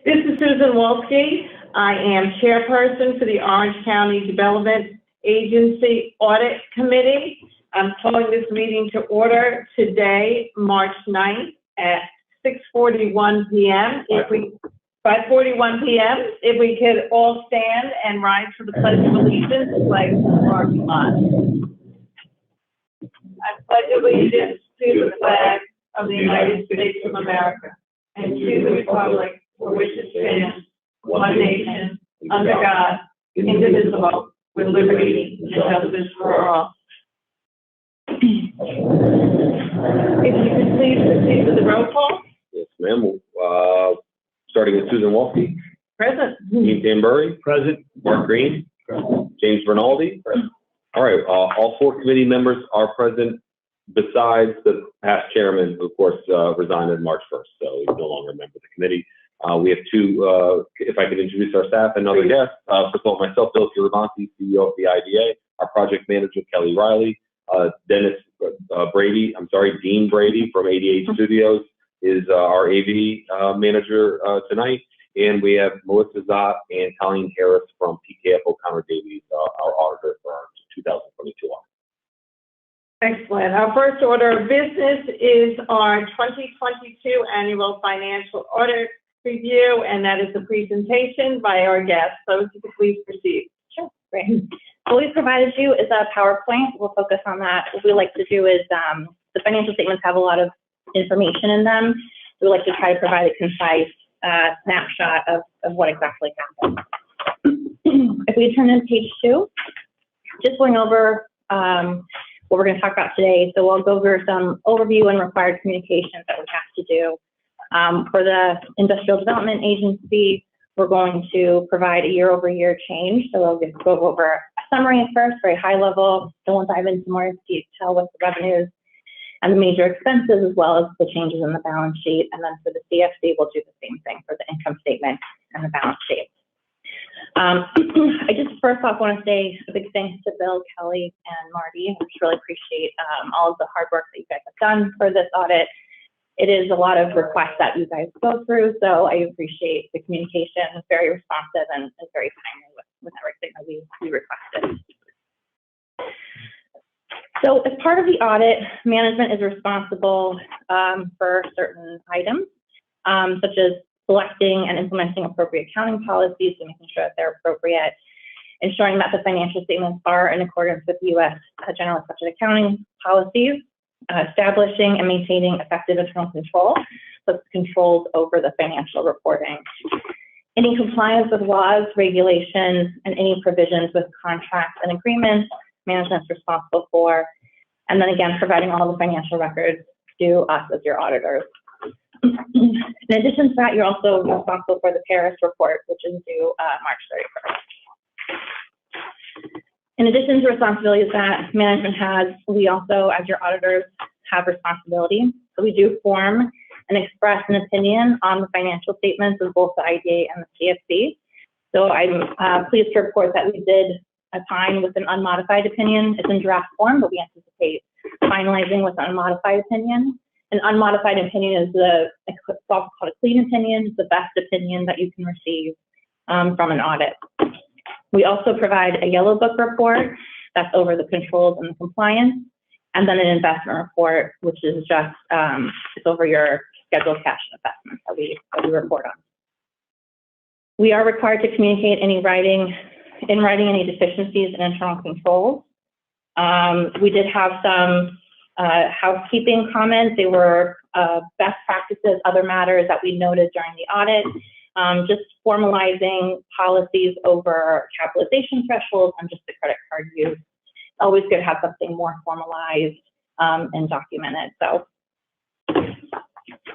This is Susan Wolski. I am chairperson for the Orange County Development Agency Audit Committee. I'm calling this meeting to order today, March 9th at 6:41 p.m. 5:41 p.m. If we could all stand and rise for the Pledge of Allegiance, like parking lot. I pledge allegiance to the flag of the United States of America and to the republic for which it stands, one nation, under God, indivisible, with liberty and justice for all. If you could please proceed with the roll call. Yes, ma'am. Starting with Susan Wolski. Present. Dean Danbury. Present. Mark Green. Present. James Bernaldi. Present. All right. All four committee members are present, besides the past chairman, who, of course, resigned on March 1st, so he's no longer a member of the committee. We have two, if I could introduce our staff, another guest. First of all, myself, Bill Fioravanti, CEO of the IDA, our project manager, Kelly Riley, Dean Brady from 88 Studios is our AV manager tonight. And we have Melissa Zott and Colleen Harris from PKF O'Connor Davies, our auditor for our 2022 audit. Excellent. Our first order of business is our 2022 annual financial audit review, and that is a presentation by our guest. So if you could please proceed. Sure, great. What we've provided you is a PowerPoint. We'll focus on that. What we like to do is the financial statements have a lot of information in them. We like to try to provide a concise snapshot of what exactly happened. If we turn to page 2, just going over what we're going to talk about today. So we'll go over some overview and required communications that we have to do. For the Industrial Development Agency, we're going to provide a year-over-year change. So we'll go over a summary at first, very high level. Then we'll dive into more detail with the revenues and the major expenses, as well as the changes in the balance sheet. And then for the CFC, we'll do the same thing for the income statement and the balance sheet. I just first off want to say a big thanks to Bill, Kelly, and Marty. I just really appreciate all of the hard work that you guys have done for this audit. It is a lot of requests that you guys go through, so I appreciate the communication. It's very responsive and very timely with everything that we requested. So as part of the audit, management is responsible for certain items, such as selecting and implementing appropriate accounting policies and making sure that they're appropriate, ensuring that the financial statements are in accordance with U.S. general accepted accounting policies, establishing and maintaining effective internal control, so controls over the financial reporting. Any compliance with laws, regulations, and any provisions with contracts and agreements, management's responsible for, and then again, providing all the financial records to us as your auditors. In addition to that, you're also responsible for the Paris report, which is due March 31st. In addition to responsibilities that management has, we also, as your auditors, have responsibility. So we do form and express an opinion on the financial statements of both the IDA and the CFC. So I'm pleased to report that we did opine with an unmodified opinion. It's in draft form, but we anticipate finalizing with an unmodified opinion. An unmodified opinion is it's called a clean opinion. It's the best opinion that you can receive from an audit. We also provide a yellow book report that's over the controls and the compliance, and then an investment report, which is just it's over your scheduled cash investments that we report on. We are required to communicate in writing any deficiencies in internal controls. We did have some housekeeping comments. They were best practices, other matters that we noted during the audit. Just formalizing policies over capitalization thresholds and just the credit card use. It's always good to have something more formalized and documented. So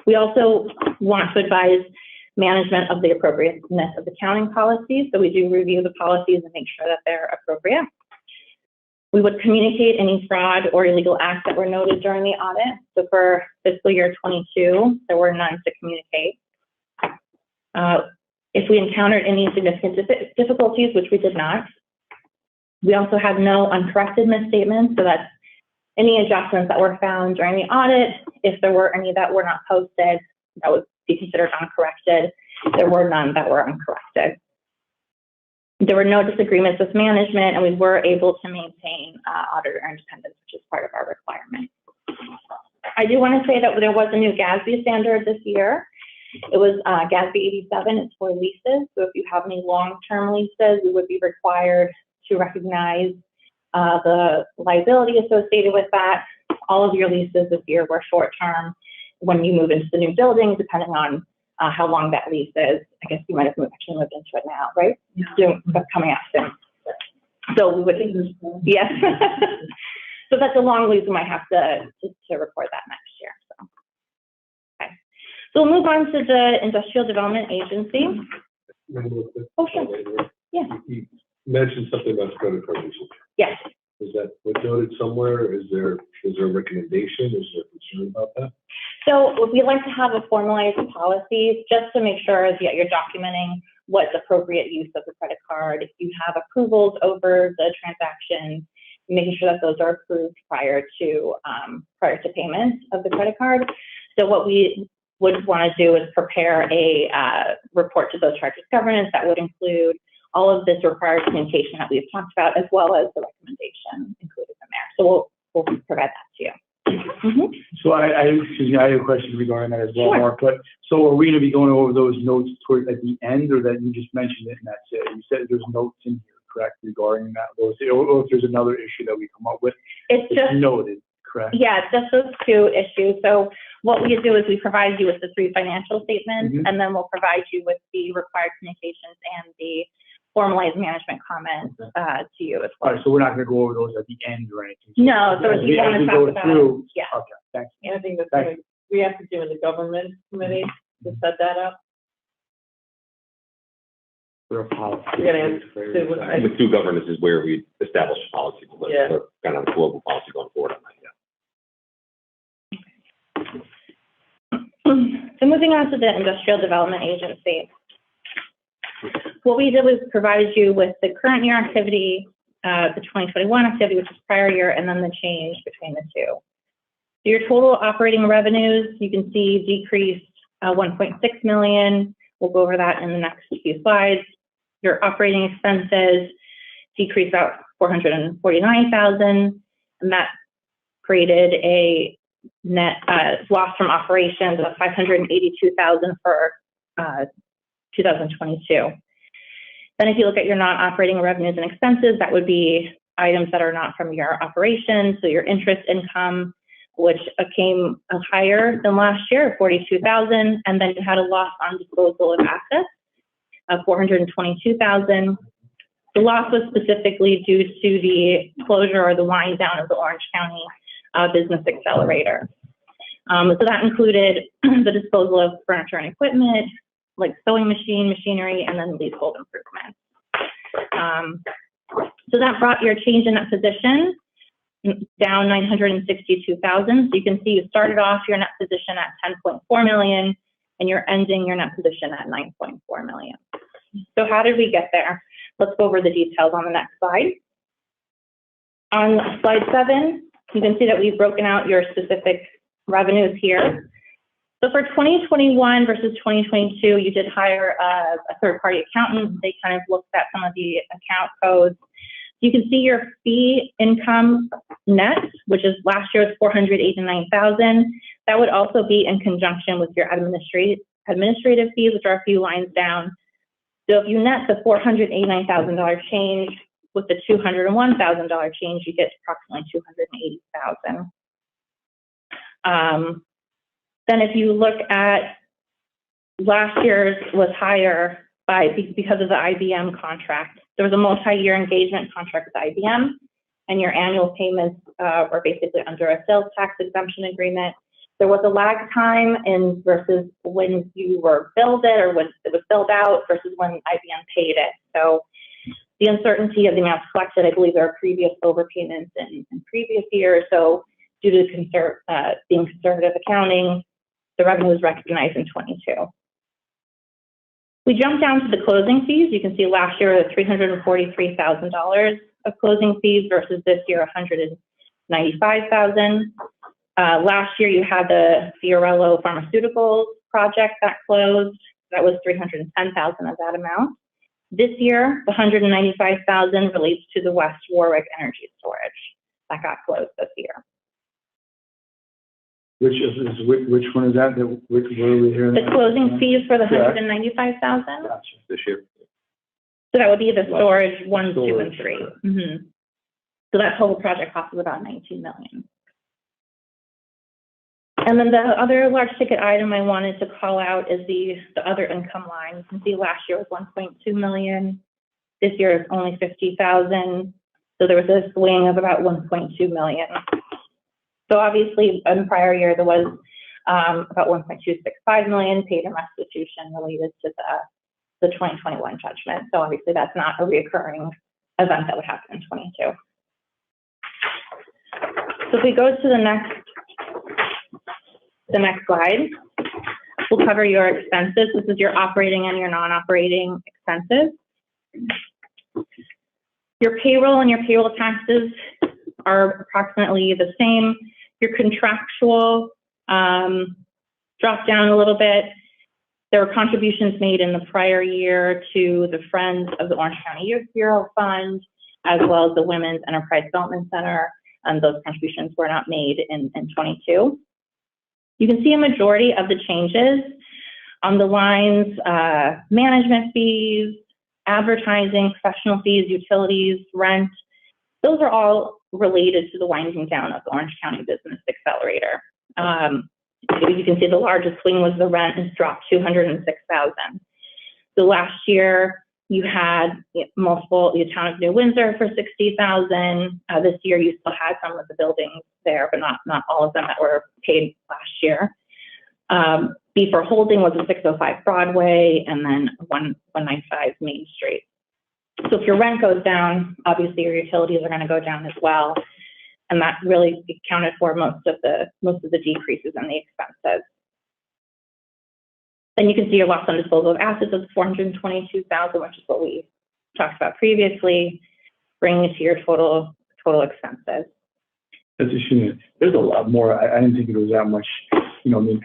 we also want to advise management of the appropriateness of accounting policies. So we do review the policies and make sure that they're appropriate. We would communicate any fraud or illegal acts that were noted during the audit. So for fiscal year 22, there were none to communicate. If we encountered any significant difficulties, which we did not, we also had no uncorrected misstatements. So that's any adjustments that were found during the audit. If there were any that were not posted, that would be considered uncorrected. There were none that were uncorrected. There were no disagreements with management, and we were able to maintain auditor independence, which is part of our requirement. I do want to say that there was a new GASB standard this year. It was GASB 87. It's for leases. So if you have any long-term leases, we would be required to recognize the liability associated with that. All of your leases this year were short-term. When you move into the new building, depending on how long that lease is, I guess you might have actually moved into it now, right? Soon, that's coming out soon. So we would, yes. So that's a long lease. We might have to report that next year. So, okay. So we'll move on to the Industrial Development Agency. Oh, sure. Yeah. You mentioned something about credit card usage. Yes. Is that noted somewhere? Is there a recommendation? Is there concern about that? So we like to have a formalized policy just to make sure that you're documenting what's appropriate use of the credit card. If you have approvals over the transaction, making sure that those are approved prior to payment of the credit card. So what we would want to do is prepare a report to those charges governance that would include all of this required communication that we've talked about, as well as the recommendation included in there. So we'll provide that to you. Mm-hmm. So I have a question regarding that as well, Sure. Mark. But so are we going to be going over those notes toward at the end, or that you just mentioned it and that's it? You said there's notes in here, correct, regarding that, or if there's another issue that we come up with? It's just noted, correct? Yeah, it's just those two issues. So what we do is we provide you with the 3 financial statements, Mm-hmm. and then we'll provide you with the required communications and the formalized management comments to you as well. All right, so we're not going to go over those at the end or anything? No, so if you want to talk about it, yeah. Okay, thanks. I think that's what we have to do in the government committee to set that up. For a policy. We're gonna have to- And with two governance is where we establish policy, Yeah. so kind of a global policy going forward on that, yeah. So moving on to the Industrial Development Agency. What we did was provide you with the current year activity, the 2021 activity, which is prior year, and then the change between the two. So your total operating revenues, you can see decreased 1.6 million. We'll go over that in the next few slides. Your operating expenses decreased about 449,000, and that created a net loss from operations of 582,000 for 2022. Then if you look at your non-operating revenues and expenses, that would be items that are not from your operations. So your interest income, which came higher than last year, 42,000, and then you had a loss on disposal of assets of 422,000. The loss was specifically due to the closure or the wind down of the Orange County Business Accelerator. So that included the disposal of furniture and equipment, like sewing machine, machinery, and then leasehold improvements. So that brought your change in that position down 962,000. So you can see you started off your net position at 10.4 million, and you're ending your net position at 9.4 million. So how did we get there? Let's go over the details on the next slide. On slide 7, you can see that we've broken out your specific revenues here. So for 2021 versus 2022, you did hire a third-party accountant. They kind of looked at some of the account codes. You can see your fee income net, which is last year was 489,000. That would also be in conjunction with your administrative fees, which are a few lines down. So if you net the $489,000 change with the $201,000 change, you get approximately $280,000. Then if you look at last year's was higher because of the IBM contract. There was a multi-year engagement contract with IBM, and your annual payments were basically under a sales tax exemption agreement. There was a lag time in versus when you were billed it or when it was billed out versus when IBM paid it. So the uncertainty of the amounts collected, I believe there are previous overpayments in previous years. So due to being conservative accounting, the revenue was recognized in 22. We jump down to the closing fees. You can see last year $343,000 of closing fees versus this year $195,000. Last year you had the Fiorello Pharmaceuticals project that closed. That was 310,000 of that amount. This year, the 195,000 relates to the West Warwick Energy Storage that got closed this year. Which one is that? Where are we hearing? The closing fees for the Correct. 195,000. Gotcha. This year. So that would be the storage 1, 2, and Storage, 3. okay. Mm-hmm. So that total project cost was about 19 million. And then the other large ticket item I wanted to call out is the other income line. You can see last year was 1.2 million. This year is only 50,000. So there was a swing of about 1.2 million. So obviously in the prior year there was about 1.265 million paid in restitution related to the 2021 judgment. So obviously that's not a reoccurring event that would happen in 22. So if we go to the next slide, we'll cover your expenses. This is your operating and your non-operating expenses. Your payroll and your payroll taxes are approximately the same. Your contractual dropped down a little bit. There were contributions made in the prior year to the Friends of the Orange County Youth Bureau Fund, as well as the Women's Enterprise Development Center, and those contributions were not made in 22. You can see a majority of the changes on the lines, management fees, advertising, professional fees, utilities, rent. Those are all related to the winding down of the Orange County Business Accelerator. You can see the largest swing was the rent has dropped 206,000. So last year you had multiple, the town of New Windsor for 60,000. This year you still had some of the buildings there, but not all of them that were paid last year. Beaver Holding was a 605 Broadway, and then 195 Main Street. So if your rent goes down, obviously your utilities are going to go down as well, and that really accounted for most of the decreases in the expenses. Then you can see your loss on disposal of assets of 422,000, which is what we talked about previously, bringing it to your total expenses. That's interesting. There's a lot more. I didn't think it was that much,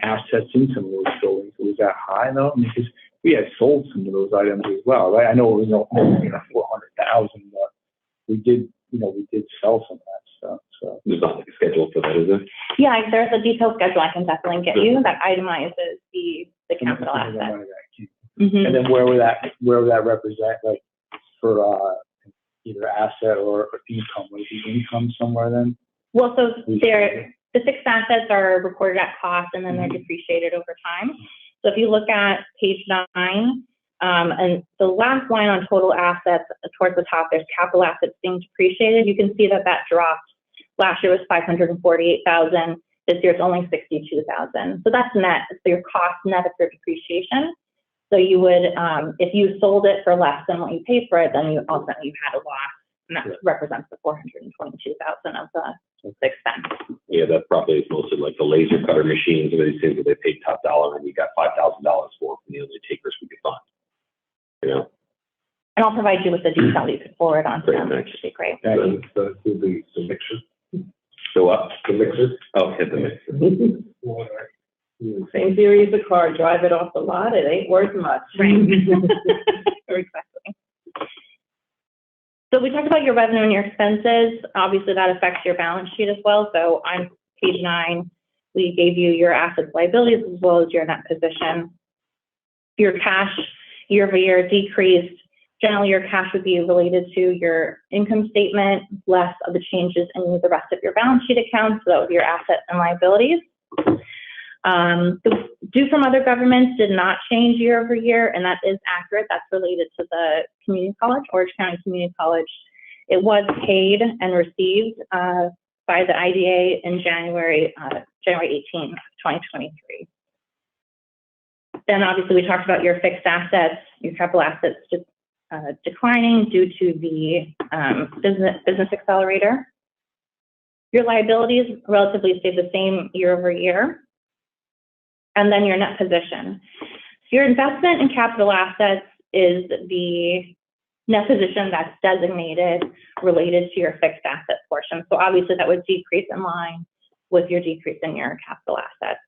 assets in some of those buildings. It was that high though, because we had sold some of those items as well, right? I know it was only 400,000, but we did sell some of that stuff. So There's not like a schedule for that, is there? Yeah, there's a detailed schedule I can definitely get you that itemizes the capital assets. And then where would that represent, like for either asset or income? Would it be income somewhere then? Well, so the fixed assets are recorded at cost and then they're depreciated over time. So if you look at page 9, and the last line on total assets towards the top, there's capital assets being depreciated. You can see that dropped. Last year was 548,000. This year it's only 62,000. So that's net. So your cost net of your depreciation. So you would, if you sold it for less than what you paid for it, then you ultimately had a loss, and that represents the 422,000 of the expense. Yeah, that probably is mostly like the laser cutter machines and these things that they paid top dollar and you got $5,000 for from the only takers we could find. And I'll provide you with the detail you could forward on to them, Great, which would be great. So the mixer. So up. The mixer. Oh, hit the mixer. Same theory as a car, drive it off the lot, it ain't worth much. Right. Exactly. So we talked about your revenue and your expenses. Obviously that affects your balance sheet as well. So on page 9, we gave you your assets, liabilities, as well as your net position. Your cash year over year decreased. Generally, your cash would be related to your income statement, less of the changes in the rest of your balance sheet accounts. So that would be your assets and liabilities. The due from other governments did not change year over year, and that is accurate. That's related to the community college, Orange County Community College. It was paid and received by the IDA in January 18, 2023. Then obviously we talked about your fixed assets, your capital assets declining due to the business accelerator. Your liabilities relatively stayed the same year over year. And then your net position. So your investment in capital assets is the net position that's designated related to your fixed asset portion. So obviously that would decrease in line with your decrease in your capital assets.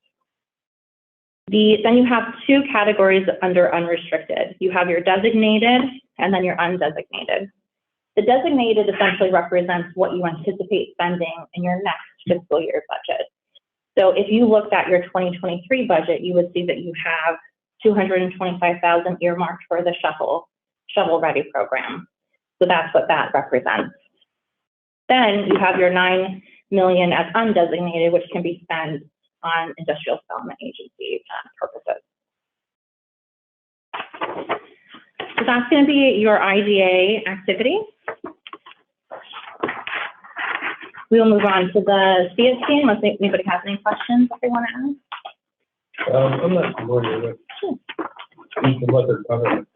Then you have two categories under unrestricted. You have your designated and then your undesignated. The designated essentially represents what you anticipate spending in your next fiscal year budget. So if you looked at your 2023 budget, you would see that you have $225,000 earmarked for the shovel ready program. So that's what that represents. Then you have your $9 million as undesignated, which can be spent on industrial development agency purposes. So that's going to be your IDA activity. We will move on to the CFC unless anybody has any questions that they want to ask. I'm not familiar with what they're covering.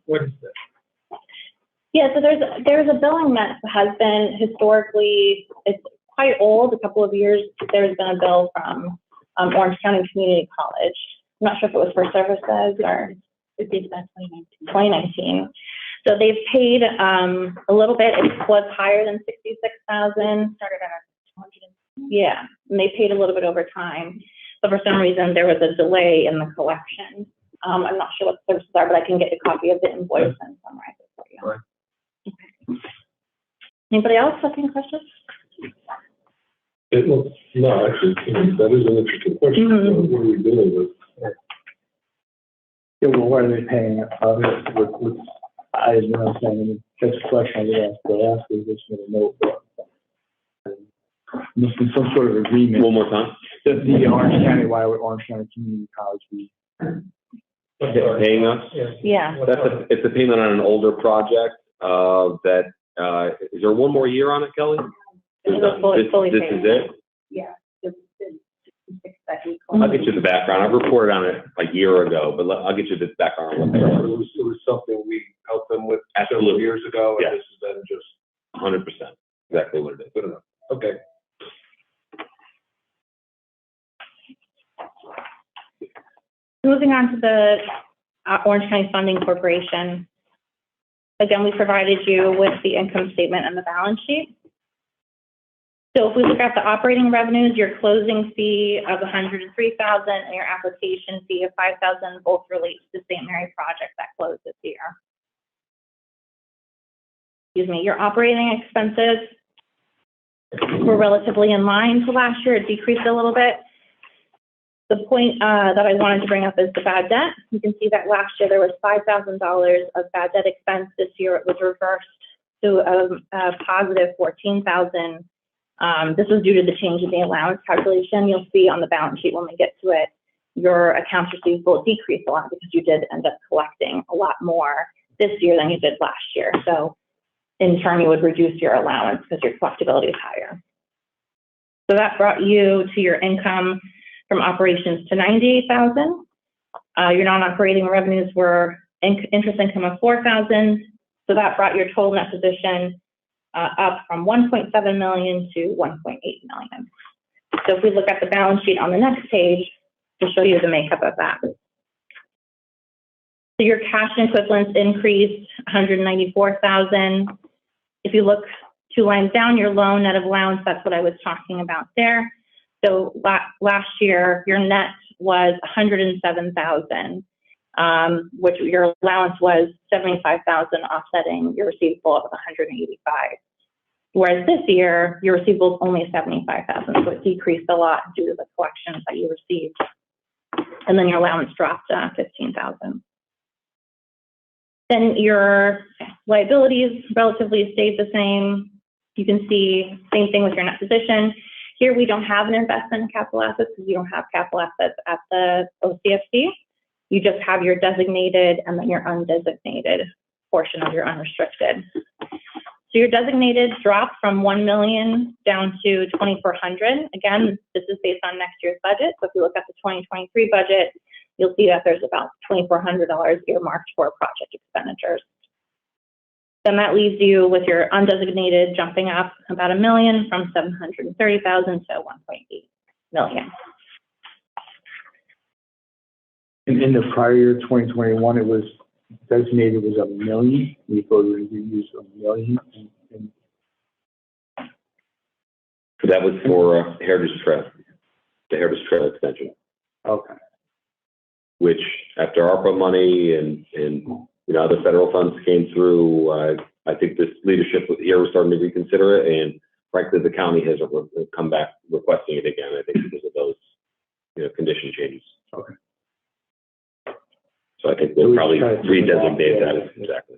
What is that? Yeah, so there's a billing that has been historically, it's quite old, a couple of years. There's been a bill from Orange County Community College. I'm not sure if it was for services or it dates back 2019. So they've paid a little bit. It was higher than $66,000. Started at 200. Yeah, and they paid a little bit over time. But for some reason, there was a delay in the collection. I'm not sure what the services are, but I can get a copy of the invoice and summarize it for you. Right. Okay. Anybody else have any questions? No, actually, that is an interesting question. Mm-hmm. What are we dealing with? Yeah, well, what are they paying? I you know what I'm saying, I mean, that's a question I would ask, but I ask is just want to know. Must be some sort of agreement. One more time. The Orange County, why would Orange County Community College be? Paying us? Yeah. It's a payment on an older project is there one more year on it, Kelly? This is fully This paid. is it? Yeah. I'll get you the background. I've reported on it a year ago, but I'll get you the background on what they are. It was something we helped them with several Absolutely. years ago, and Yes. this is then just 100%. Exactly what it is. good enough. Okay. Moving on to the Orange County Funding Corporation. Again, we provided you with the income statement and the balance sheet. So if we look at the operating revenues, your closing fee of $103,000 and your application fee of $5,000 both relate to the St. Mary project that closed this year. Excuse me, your operating expenses were relatively in line to last year. It decreased a little bit. The point that I wanted to bring up is the bad debt. You can see that last year there was $5,000 of bad debt expense. This year it was reversed to a positive $14,000. This was due to the change in the allowance calculation. You'll see on the balance sheet when we get to it, your accounts receivable decreased a lot because you did end up collecting a lot more this year than you did last year. So in turn, you would reduce your allowance because your collectability is higher. So that brought you to your income from operations to $98,000. Your non-operating revenues were interest income of $4,000. So that brought your total net position up from $1.7 million to $1.8 million. So if we look at the balance sheet on the next page, we'll show you the makeup of that. So your cash and equivalents increased $194,000. If you look 2 lines down, your loan net of allowance, that's what I was talking about there. So last year, your net was $107,000, which your allowance was $75,000, offsetting your receivable of $185,000. Whereas this year, your receivable is only $75,000, so it decreased a lot due to the collections that you received. And then your allowance dropped $15,000. Then your liabilities relatively stayed the same. You can see same thing with your net position. Here we don't have an investment in capital assets because you don't have capital assets at the OCFC. You just have your designated and then your undesignated portion of your unrestricted. So your designated dropped from $1 million down to $2,400. Again, this is based on next year's budget. So if you look at the 2023 budget, you'll see that there's about $2,400 earmarked for project expenditures. Then that leaves you with your undesignated jumping up about $1 million from $730,000 to $1.8 million. In the prior year, 2021, it was designated was $1 million. We voted to use $1 million. That was for Heritage Trail, the Heritage Trail extension. Okay. after ARPA money and other federal funds came through, I think this leadership here was starting to reconsider it, and frankly, the county has come back requesting it again, I think because of those, condition changes. Okay. So I think we'll probably redesignate that. Exactly.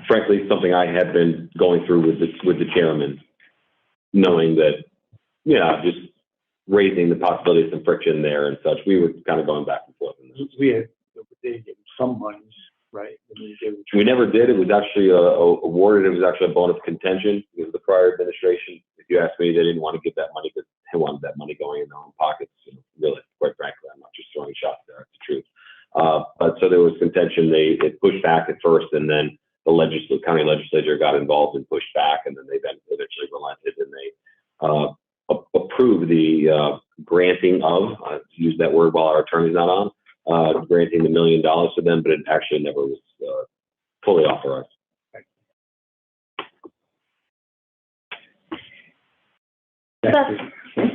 Frankly, something I had been going through with the chairman, knowing that, just raising the possibility of some friction there and such. We were kind of going back and forth. They gave some monies, right? We never did. It was actually awarded. It was actually a bone of contention because the prior administration, if you ask me, they didn't want to give that money because they wanted that money going in their own pockets. Really, quite frankly, I'm not just throwing shots there. That's the truth. But so there was contention. They pushed back at first, and then the county legislature got involved and pushed back, and then they eventually relented, and they approved the granting of, to use that word while our attorney's not on, granting the $1 million to them, but it actually never was fully authorized. Of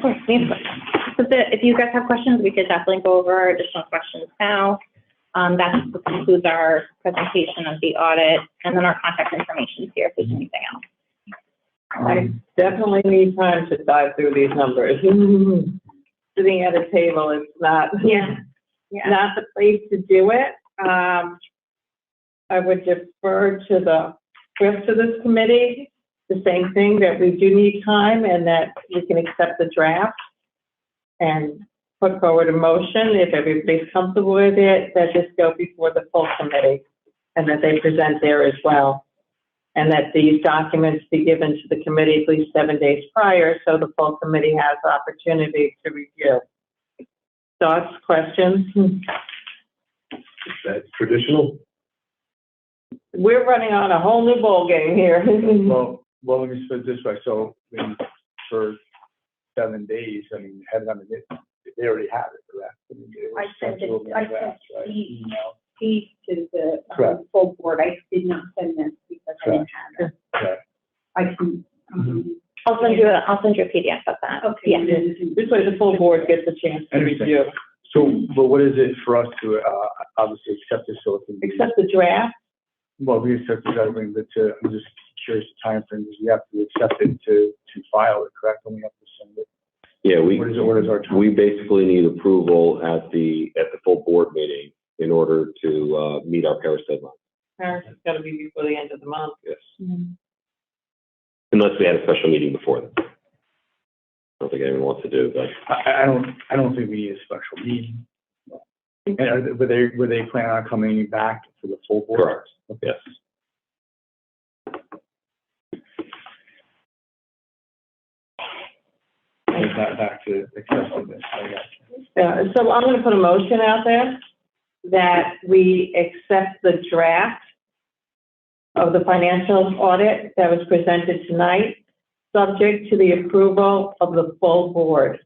course, so if you guys have questions, we could definitely go over additional questions now. That concludes our presentation of the audit, and then our contact information is here if there's anything else. I definitely need time to dive through these numbers. Sitting at a table is not, not the place to do it. I would defer to the rest of this committee, the same thing, that we do need time and that we can accept the draft and put forward a motion, if everybody's comfortable with it, that this go before the full committee and that they present there as well. And that these documents be given to the committee at least 7 days prior so the full committee has the opportunity to review. Thoughts, questions? That's traditional. We're running on a whole new ball game here. Well, let me put it this way. So for 7 days, they already have it, correct? I sent these to the Correct. full board. I did not send this because I didn't have it. Correct. I can. I'll send you a PDF of that. Okay. Yeah. This way the full board gets a chance to review. So, but what is it for us to obviously accept this? So it can be, Accept the draft. well, we accept the judgment, but I'm just curious the time frame, because we have to accept it to file it, correct? And we have to send it. Yeah, What is our time? we basically need approval at the full board meeting in order to meet our Paris deadline. Paris is going to be before the end of the month. Yes. Unless we had a special meeting before then. I don't think anyone wants to do, but I don't think we need a special meeting. And were they planning on coming back for the full board? correct. Yes. Back to accepting this, I guess. Yeah, so I'm going to put a motion out there that we accept the draft of the financial audit that was presented tonight, subject to the approval of the full board.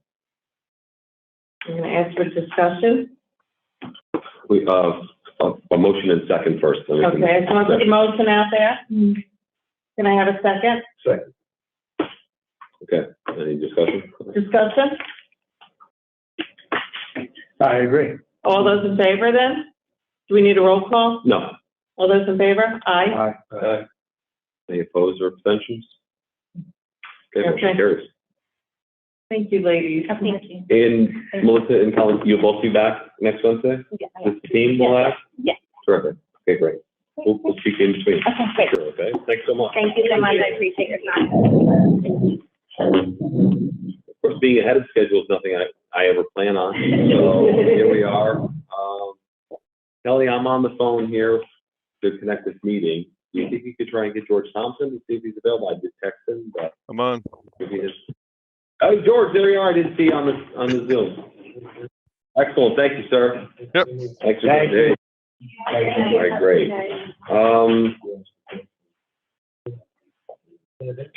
I'm going to ask for discussion. We, a motion and second first. Then we can- Okay, so I'll put the motion out there. Can I have a second? Second. Okay, any discussion? Discussion? I agree. All those in favor then? Do we need a roll call? No. All those in favor? Aye. Aye. Any opposed or abstentions? Okay, motion Okay. carries. Thank you, ladies. Thank you. And Melissa and Colin, you'll both be back next Wednesday? Yeah. This team will have? Yes. Terrific. Okay, great. We'll speak in between. Okay, great. Sure, okay. Thanks so much. Thank you so much. I appreciate your time. Of course, being ahead of schedule is nothing I ever plan on. So here we are. Kelly, I'm on the phone here to connect this meeting. Do you think you could try and get George Thompson to see if he's available? I did text him, but I'm on. maybe his. Oh, George, there you are. I didn't see you on the Zoom. Excellent. Thank you, sir. Yep. Thanks for today. All right, great.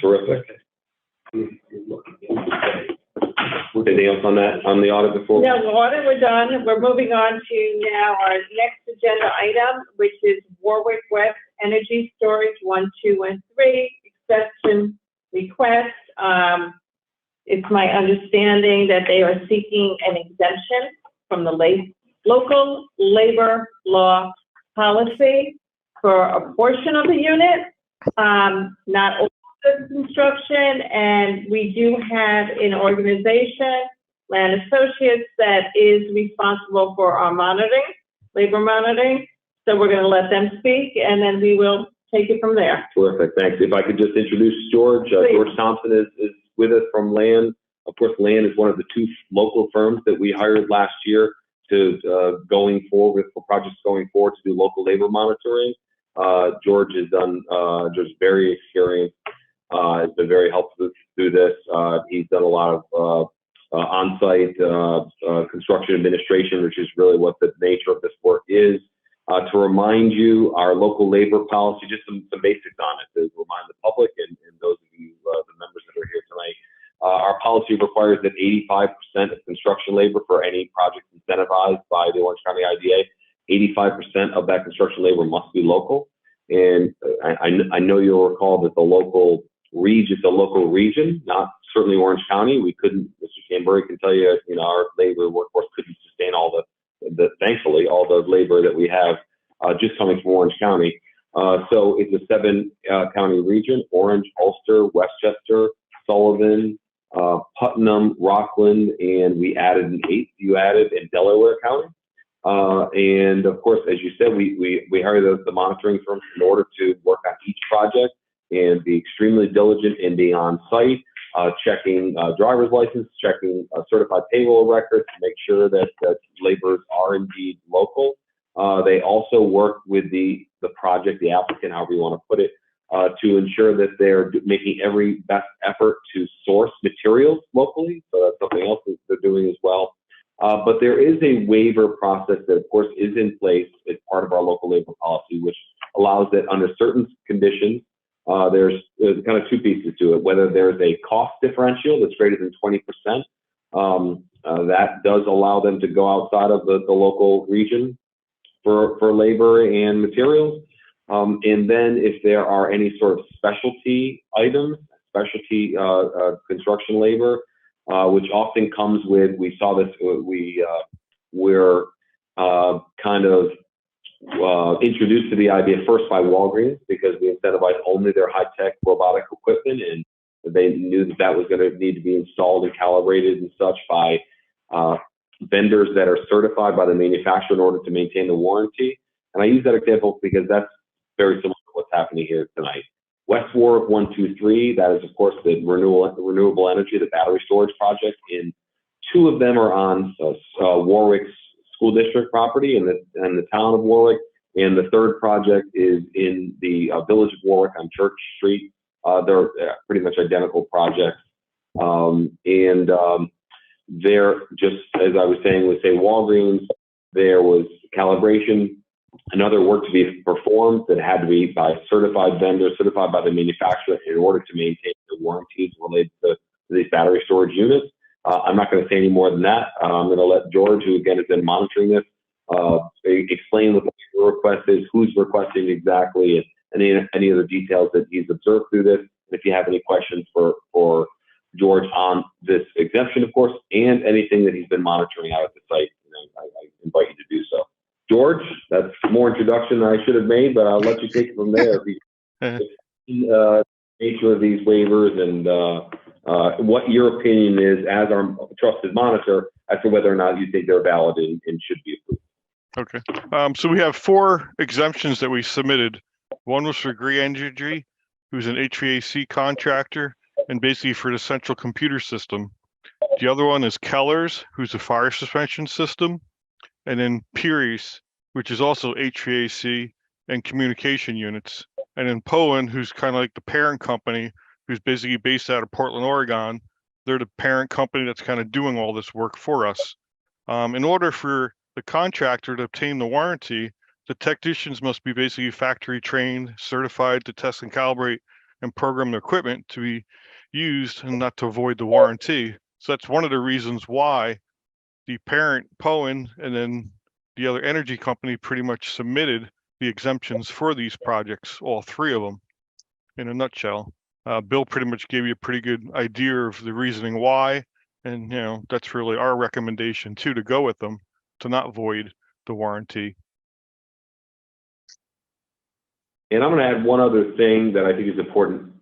Terrific. Anything else on the audit before? No, the audit, we're done. We're moving on to now our next agenda item, which is Warwick West Energy Storage 1, 2, and 3 exception request. It's my understanding that they are seeking an exemption from the local labor law policy for a portion of the unit, not all the construction. And we do have an organization, Land Associates, that is responsible for our monitoring, labor monitoring. So we're going to let them speak, and then we will take it from there. Terrific, thanks. If I could just introduce George. George Thompson is with us from Land. Of course, Land is one of the two local firms that we hired last year to going forward for projects going forward to do local labor monitoring. George has done, George is very experienced, has been very helpful through this. He's done a lot of on-site construction administration, which is really what the nature of this work is. To remind you, our local labor policy, just some basics on it to remind the public and those of you, the members that are here tonight. Our policy requires that 85% of construction labor for any project incentivized by the Orange County IDA, 85% of that construction labor must be local. And I know you'll recall that the local region, not certainly Orange County. We couldn't, Mr. Canberry can tell you, our labor workforce couldn't sustain all thankfully, all the labor that we have just coming from Orange County. So it's a 7-county region: Orange, Ulster, Westchester, Sullivan, Putnam, Rockland, and we added an 8th you added in Delaware County. And of course, as you said, we hire the monitoring firms in order to work on each project and be extremely diligent in being on site, checking driver's license, checking certified payroll records to make sure that laborers are indeed local. They also work with the project, the applicant, however you want to put it, to ensure that they're making every best effort to source materials locally. So that's something else that they're doing as well. But there is a waiver process that, of course, is in place as part of our local labor policy, which allows that under certain conditions, there's kind of two pieces to it. Whether there's a cost differential that's greater than 20%, that does allow them to go outside of the local region for labor and materials. And then if there are any sort of specialty items, specialty construction labor, which often comes with, we saw this, we're kind of introduced to the idea first by Walgreens, because we incentivized only their high-tech robotic equipment, and they knew that was going to need to be installed and calibrated and such by vendors that are certified by the manufacturer in order to maintain the warranty. And I use that example because that's very similar to what's happening here tonight. West Warwick 123, that is, of course, the renewable energy, the battery storage project. And 2 of them are on Warwick's school district property in the town of Warwick. And the 3rd project is in the village of Warwick on Church Street. They're pretty much identical projects. They're just, as I was saying, with, say, Walgreens, there was calibration and other work to be performed that had to be by a certified vendor, certified by the manufacturer in order to maintain the warranties related to these battery storage units. I'm not going to say any more than that. I'm going to let George, who again has been monitoring this, explain what the request is, who's requesting exactly, and any other details that he's observed through this. If you have any questions for George on this exemption, of course, and anything that he's been monitoring out at the site, I invite you to do so. George, that's more introduction than I should have made, but I'll let you take it from there. Nature of these waivers and what your opinion is as our trusted monitor as to whether or not you think they're valid and should be approved. Okay. So we have 4 exemptions that we submitted. One was for Gree Energy, who's an HVAC contractor and basically for the central computer system. The other one is Keller's, who's a fire suspension system. And then Peary's, which is also HVAC and communication units. And then Poen, who's kind of like the parent company, who's basically based out of Portland, Oregon. They're the parent company that's kind of doing all this work for us. In order for the contractor to obtain the warranty, the technicians must be basically factory trained, certified to test and calibrate and program the equipment to be used and not to avoid the warranty. So that's one of the reasons why the parent Poen and then the other energy company pretty much submitted the exemptions for these projects, all 3 of them, in a nutshell. Bill pretty much gave you a pretty good idea of the reasoning why, and that's really our recommendation too, to go with them, to not void the warranty. And I'm going to add one other thing that I think is important,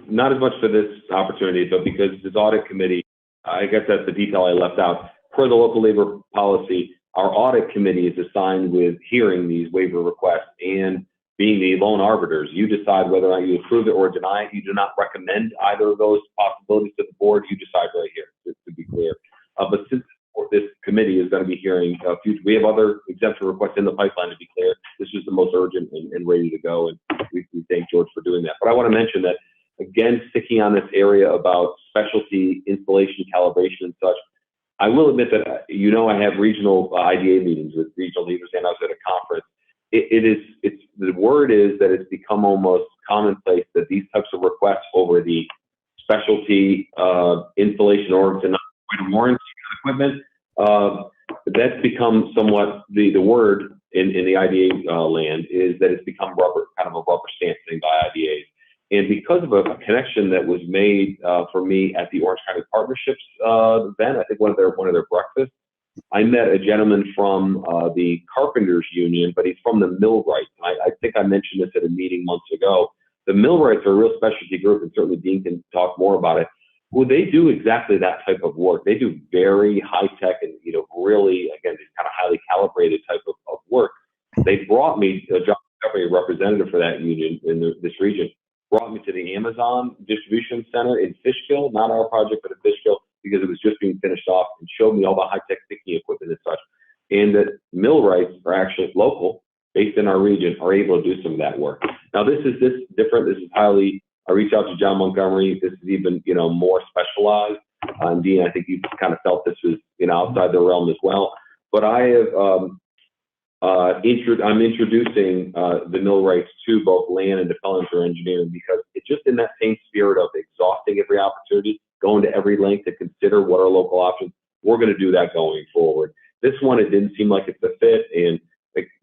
not as much for this opportunity, but because this audit committee, I guess that's the detail I left out. Per the local labor policy, our audit committee is assigned with hearing these waiver requests and being the lone arbiters. You decide whether or not you approve it or deny it. You do not recommend either of those possibilities to the board. You decide right here, to be clear. But since this committee is going to be hearing we have other exemption requests in the pipeline, to be clear. This is the most urgent and ready to go, and we thank George for doing that. But I want to mention that, again, sticking on this area about specialty installation, calibration, and such, I will admit that, I have regional IDA meetings with regional leaders, and I was at a conference. The word is that it's become almost commonplace that these types of requests over the specialty installation or to not warranty equipment, that's become somewhat the word in the IDA land is that it's become kind of a rubber stamp thing by IDAs. And because of a connection that was made for me at the Orange County Partnerships event, I think one of their breakfasts, I met a gentleman from the Carpenters Union, but he's from the millwrights. I think I mentioned this at a meeting months ago. The millwrights are a real specialty group, and certainly Dean can talk more about it. Well, they do exactly that type of work. They do very high-tech and, really, again, this kind of highly calibrated type of work. They brought me, John Jeffrey, a representative for that union in this region, brought me to the Amazon distribution center in Fishkill, not our project, but in Fishkill, because it was just being finished off, and showed me all the high-tech picking equipment and such. And that millwrights are actually local, based in our region, are able to do some of that work. Now, this is different. This is highly, I reached out to John Montgomery. This is even, more specialized. And Dean, I think you kind of felt this was, outside the realm as well. But I have, I'm introducing the millwrights to both land and Pellinger engineering, because it's just in that same spirit of exhausting every opportunity, going to every length to consider what are local options. We're going to do that going forward. This one, it didn't seem like it's a fit, and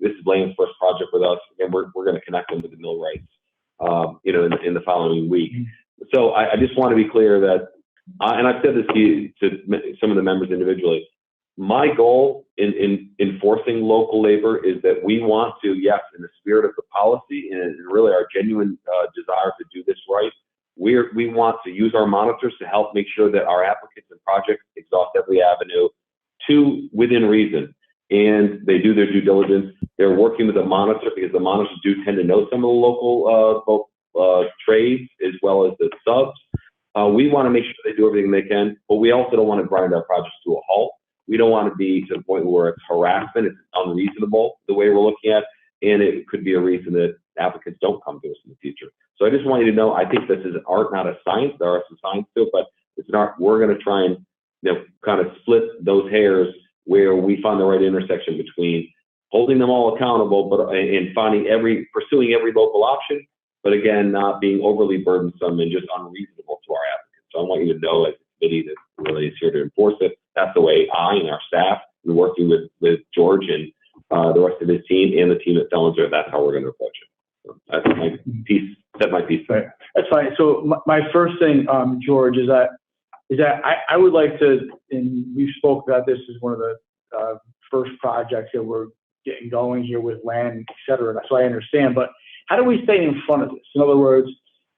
this is Land's first project with us, and we're going to connect them with the millwrights, in the following week. So I just want to be clear that, and I've said this to some of the members individually, my goal in enforcing local labor is that we want to, yes, in the spirit of the policy and really our genuine desire to do this right, we want to use our monitors to help make sure that our applicants and projects exhaust every avenue to within reason. And they do their due diligence. They're working with the monitor, because the monitors do tend to know some of the local both trades as well as the subs. We want to make sure they do everything they can, but we also don't want to grind our projects to a halt. We don't want to be to the point where it's harassment, it's unreasonable the way we're looking at, and it could be a reason that applicants don't come to us in the future. So I just want you to know, I think this is an art, not a science. There are some science to it, but it's an art. We're going to try and kind of split those hairs where we find the right intersection between holding them all accountable, but and pursuing every local option, but again, not being overly burdensome and just unreasonable to our applicants. So I want you to know, as a committee that really is here to enforce it, that's the way I and our staff, and working with George and the rest of his team and the team at Fellinger, that's how we're going to approach it. So that's my piece. That's my piece. Right. That's fine. So my first thing, George, is that I would like to, and we spoke about this as one of the first projects that we're getting going here with land, et cetera. So I understand, but how do we stay in front of this? In other words,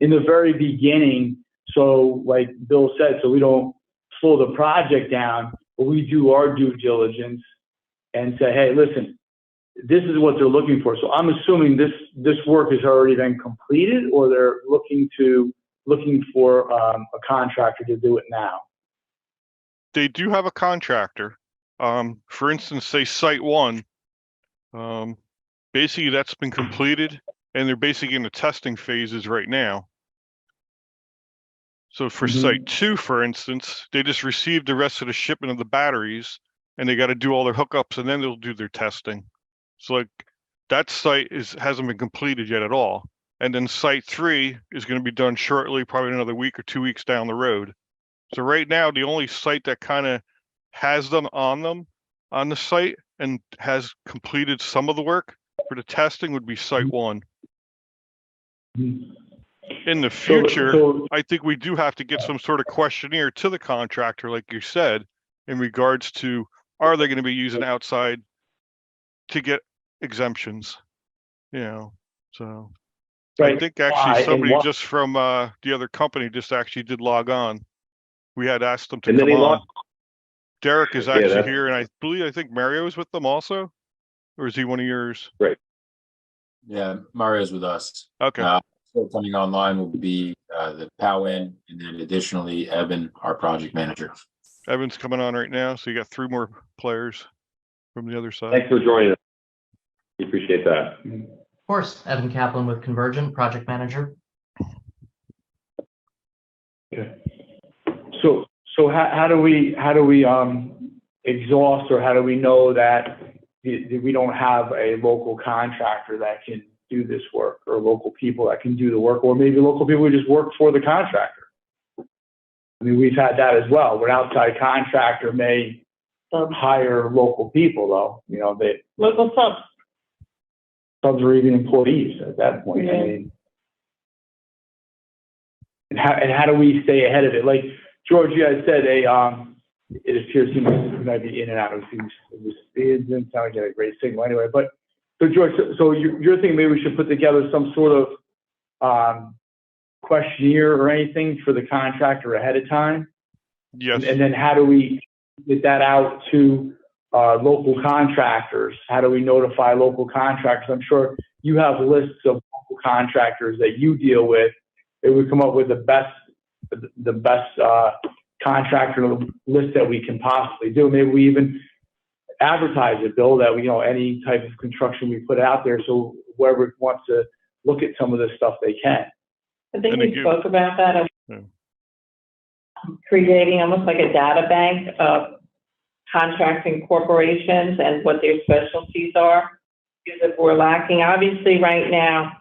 in the very beginning, so like Bill said, so we don't slow the project down, but we do our due diligence and say, hey, listen, this is what they're looking for. So I'm assuming this work has already been completed, or they're looking for a contractor to do it now. They do have a contractor. For instance, say Site 1, basically that's been completed, and they're basically in the testing phases right now. So for Site 2, for instance, they just received the rest of the shipment of the batteries, and they got to do all their hookups, and then they'll do their testing. So like that site hasn't been completed yet at all. And then Site 3 is going to be done shortly, probably another week or 2 weeks down the road. So right now, the only site that kind of has them on the site and has completed some of the work for the testing would be Site 1. In the future, So- I think we do have to get some sort of questionnaire to the contractor, like you said, in regards to, are they going to be using outside to get exemptions? You know, so I Right. think Why? actually And somebody why- just from the other company just actually did log on. We had asked them to And then come he on. lost. Derek is Yeah, actually that's- here, and I think Mario is with them also, or is he one of yours? Yeah, Mario's with us. Okay, So coming online will be the POWN, and then additionally Evan, our project manager. Evan's coming on right now, so you got 3 more players from the other side. Thanks for joining us. We appreciate that. Of course, Evan Kaplan with Convergent, project manager. Okay. So how do we exhaust, or how do we know that we don't have a local contractor that can do this work, or local people that can do the work, or maybe local people who just work for the contractor? I mean, we've had that as well. An outside contractor may hire local people, though. You know, they Local subs. subs are even employees at that point. I mean, and how do we stay ahead of it? Like George, you guys said, it appears he might be in and out. It didn't sound like he had a great signal anyway. But so George, so you're thinking maybe we should put together some sort of questionnaire or anything for the contractor ahead of time? Yes. And then how do we get that out to local contractors? How do we notify local contractors? I'm sure you have lists of local contractors that you deal with. It would come up with the best contractor list that we can possibly do. Maybe we even advertise it, Bill, that we, any type of construction we put out there, so whoever wants to look at some of this stuff, they can. I think And we again- spoke about that, of Yeah. creating almost like a data bank of contracting corporations and what their specialties are. Because if we're lacking, obviously right now,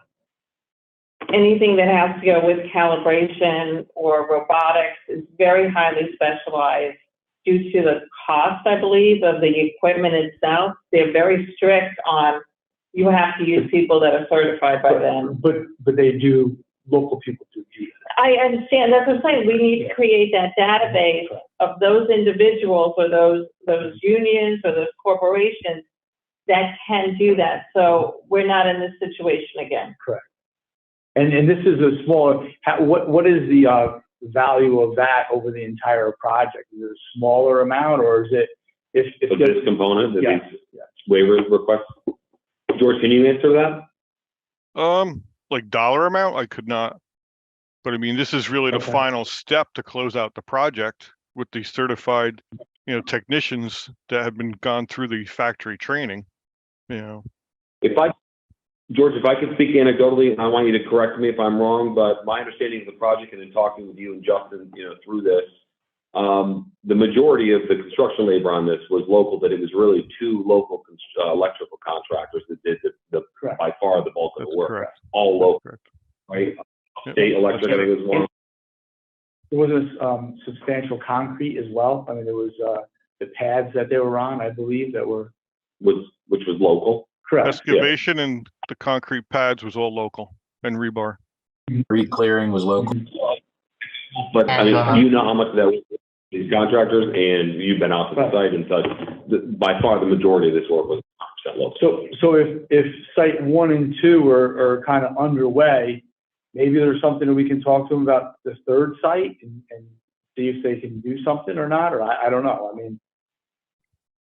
anything that has to go with calibration or robotics is very highly specialized due to the cost, I believe, of the equipment itself. They're very strict on, you have to use people that are certified by them. But they do, local people do that. I understand, that's what I'm saying, we need to create that database of those individuals or those unions or those corporations that can do that, so we're not in this situation again. Correct. And this is a small, what is the value of that over the entire project? Is it a smaller amount, or is it, if Of this component, of Yes, these waiver requests? George, can you answer that? Like dollar amount, I could not. But I mean, this is really the Okay. final step to close out the project with the certified, technicians that have been gone through the factory training, George, if I could speak anecdotally, and I want you to correct me if I'm wrong, but my understanding of the project and in talking with you and Justin, through this, the majority of the construction labor on this was local, that it was really 2 local electrical contractors that did Correct. by far the bulk of That's the work. correct. All local, Correct. right? Yep, State electric, I that's think, was one. there was substantial concrete as well. I mean, there was the pads that they were on, I believe, that were Which was local. correct. Excavation and the concrete pads was all local, and rebar. Re-clearing was local. But I And, mean, you know how much that was, these contractors, and you've been out to the site and such. By far, the majority of this work was 100% local. So if site 1 and 2 are kind of underway, maybe there's something that we can talk to them about the 3rd site and see if they can do something or not, or I don't know. I mean,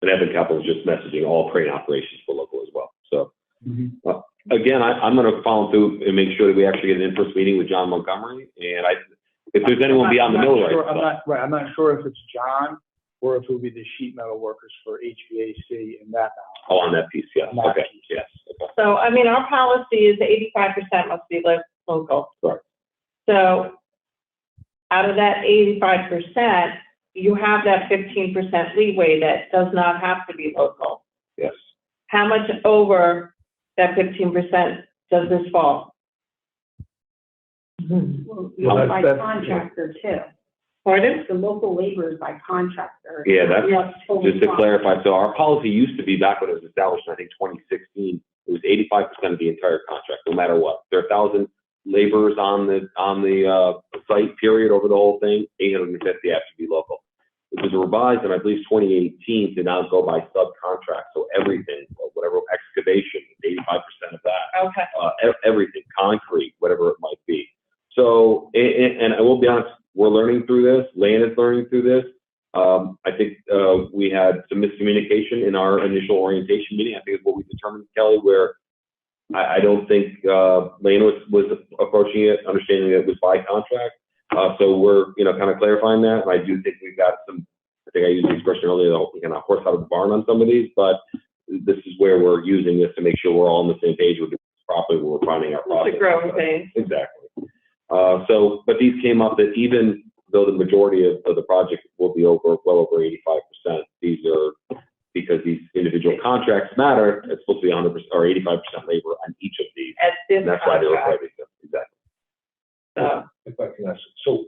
And Evan Kaplan was just messaging all crane operations for local as well. So mhm. again, I'm going to follow through and make sure that we actually get an in-person meeting with John Montgomery. And if there's anyone beyond the millwright stuff. I'm not sure if it's John or if it would be the sheet metal workers for HVAC and that. Oh, on that piece, yes. On that Okay, piece. yes. Okay. So, I mean, our policy is 85% must be local. Correct. So out of that 85%, you have that 15% leeway that does not have to be local. Yes. How much over that 15% does this fall? Well, By that's- contractor too. Pardon? The local labor is by contractor. Yeah, that's, Not totally just to fine. clarify, so our policy used to be, back when it was established, I think 2016, it was 85% of the entire contract, no matter what. If they're 1,000 laborers on the site, period, over the whole thing. 850 have to be local. It was revised in, I believe, 2018 to now go by subcontract. So everything, whatever excavation, 85% of that. Okay. Everything, concrete, whatever it might be. So, and I will be honest, we're learning through this. Lane is learning through this. I think we had some miscommunication in our initial orientation meeting. I think it's what we determined, Kelly, where I don't think Lane was approaching it, understanding that it was by contract. So we're, kind of clarifying that. And I do think we've got some, I think I used the expression earlier, kind of horse out of the barn on some of these, but this is where we're using this to make sure we're all on the same page, we're doing this properly, we're finding our process. It's a growing pain. Exactly. But these came up that even though the majority of the project will be well over 85%, these are, because these individual contracts matter, it's supposed to be 100% or 85% labor on each of these. At this And that's why they were contract. private. Exactly. If I can ask, so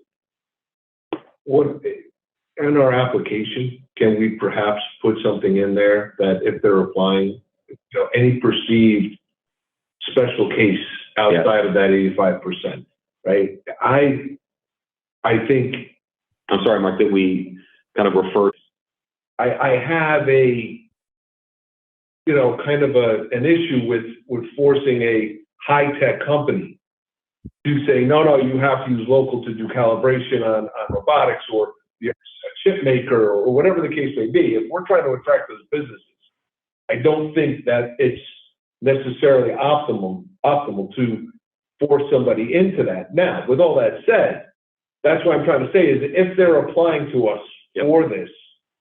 what, in our application, can we perhaps put something in there that if they're applying, any perceived special case outside of that 85%, right? I think, I'm sorry, Mark, that we kind of refer. I have a, kind of an issue with forcing a high-tech company to say, no, you have to use local to do calibration on robotics or a chip maker or whatever the case may be. If we're trying to attract those businesses, I don't think that it's necessarily optimal to force somebody into that. Now, with all that said, that's what I'm trying to say is if they're applying to us for this,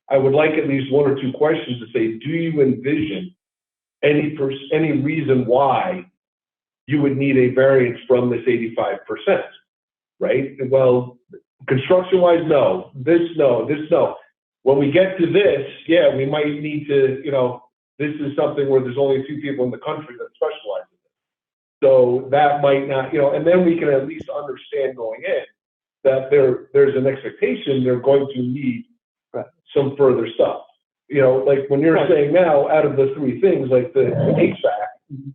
I would like at least one or two questions to say, do you envision any reason why you would need a variance from this 85%, right? Well, construction-wise, no. This, no. When we get to this, yeah, we might need to, this is something where there's only a few people in the country that specialize in it. So that might not, and then we can at least understand going in that there's an expectation they're going to need some further stuff. Like when you're saying now, out of the three things, like the HVAC,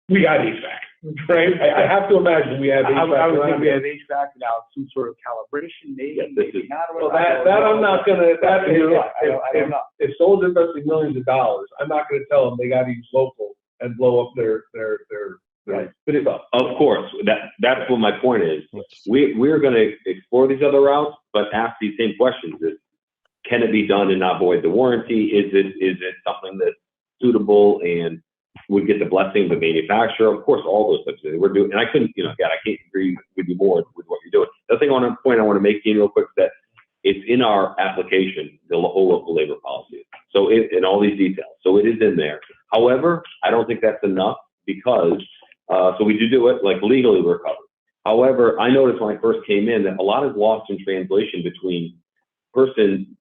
we got HVAC, right? I have to imagine we have HVAC. I would think we have HVAC now, some sort of calibration, maybe not. Well, that I'm not gonna, if someone's investing millions of dollars, I'm not gonna tell them they gotta use local and blow up their Right. But of course, that's what my point is. We're going to explore these other routes, but ask these same questions: can it be done and not void the warranty? Is it something that's suitable and would get the blessing of the manufacturer? Of course, all those types of things we're doing. And I couldn't, again, I can't agree with you more with what you're doing. The other thing I want to make to you real quick is that it's in our application, the whole local labor policy. So in all these details, so it is in there. However, I don't think that's enough because. So we do it, like legally we're covered. However, I noticed when I first came in that a lot is lost in translation between person,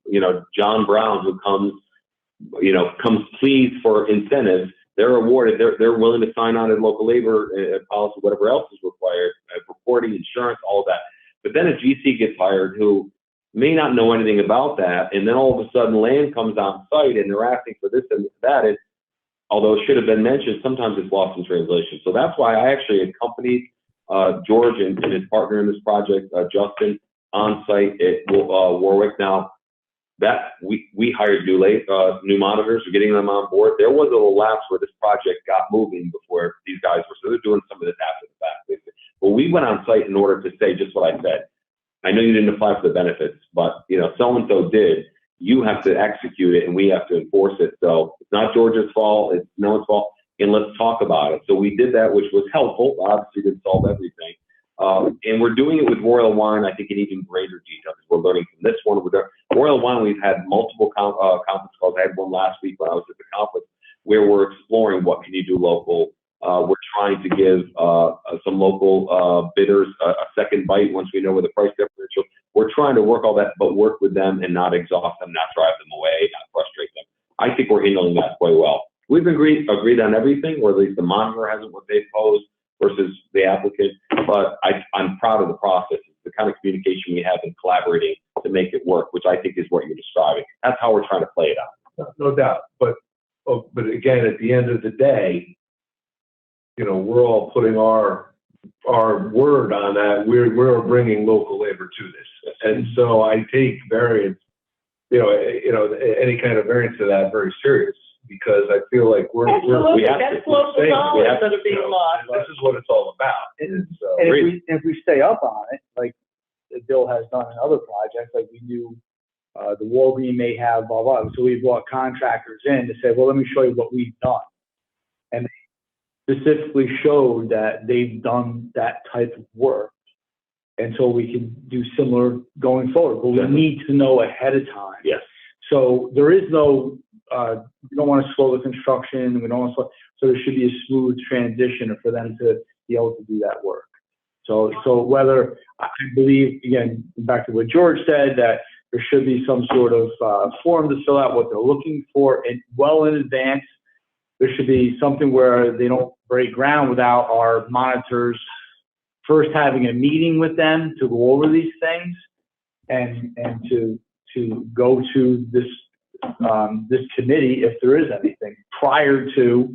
John Brown, who comes pleased for incentives. They're awarded, they're willing to sign on to local labor policy, whatever else is required, reporting, insurance, all of that. But then a GC gets hired who may not know anything about that. And then all of a sudden land comes on site and they're asking for this and that. And although it should have been mentioned, sometimes it's lost in translation. So that's why I actually accompanied George and his partner in this project, Justin, on site at Warwick. Now, that we hired new monitors, we're getting them on board. There was a little lapse where this project got moving before these guys were, so they're doing some of this after the fact. But we went on site in order to say just what I said. I know you didn't apply for the benefits, but so-and-so did. You have to execute it and we have to enforce it. So it's not Georgia's fault, it's no one's fault, and let's talk about it. So we did that, which was helpful. Obviously didn't solve everything. And we're doing it with Royal Wine, I think in even greater detail, because we're learning from this one. With Royal Wine, we've had multiple conference calls. I had one last week when I was at the conference where we're exploring what can you do local. We're trying to give some local bidders a second bite once we know where the price differential. We're trying to work all that, but work with them and not exhaust them, not drive them away, not frustrate them. I think we're handling that quite well. We've agreed on everything, or at least the monitor hasn't what they've posed versus the applicant, but I'm proud of the process. It's the kind of communication we have and collaborating to make it work, which I think is what you're describing. That's how we're trying to play it out. No doubt. But again, at the end of the day, we're all putting our our word on that, we're bringing local labor to this. And so I take variance, any kind of variance to that very serious, because I feel like Absolutely, have that's to. local We dollars have that are being lost. This is what it's all about. And So, if we stay up on it, like Bill has done in other projects, like we knew the Walgreen may have blah, blah. So we brought contractors in to say, well, let me show you what we've done. And they specifically showed that they've done that type of work. And so we can do similar going forward, but we need to know ahead of time. Yes. So there is no, we don't want to slow the construction. We don't want to slow, so there should be a smooth transition for them to be able to do that work. So whether, I believe, again, back to what George said, that there should be some sort of form to fill out what they're looking for, and well in advance. There should be something where they don't break ground without our monitors first having a meeting with them to go over these things, and to go to this this committee if there is anything prior to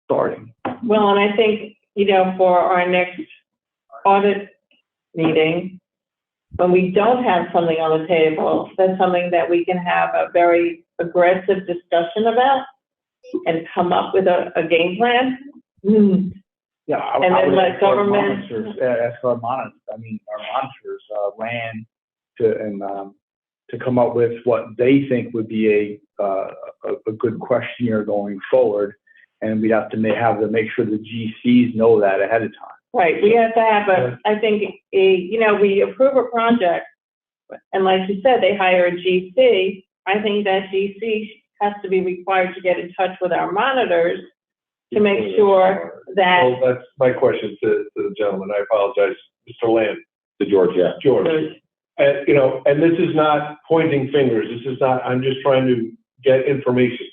starting. Well, and I think, for our next audit meeting, when we don't have something on the table, that's something that we can have a very aggressive discussion about and come up with a game plan. Yeah, I And then would let ask our government- monitors, our monitors land to come up with what they think would be a good questionnaire going forward, and we'd have to make sure the GCs know that ahead of time. Right, we have to have I think, we approve a project, and like you said, they hire a GC. I think that GC has to be required to get in touch with our monitors to make sure that. well, that's my question to the gentleman. I apologize, Mr. Lamb. To George, yeah. George. And this is not pointing fingers. This is not, I'm just trying to get information.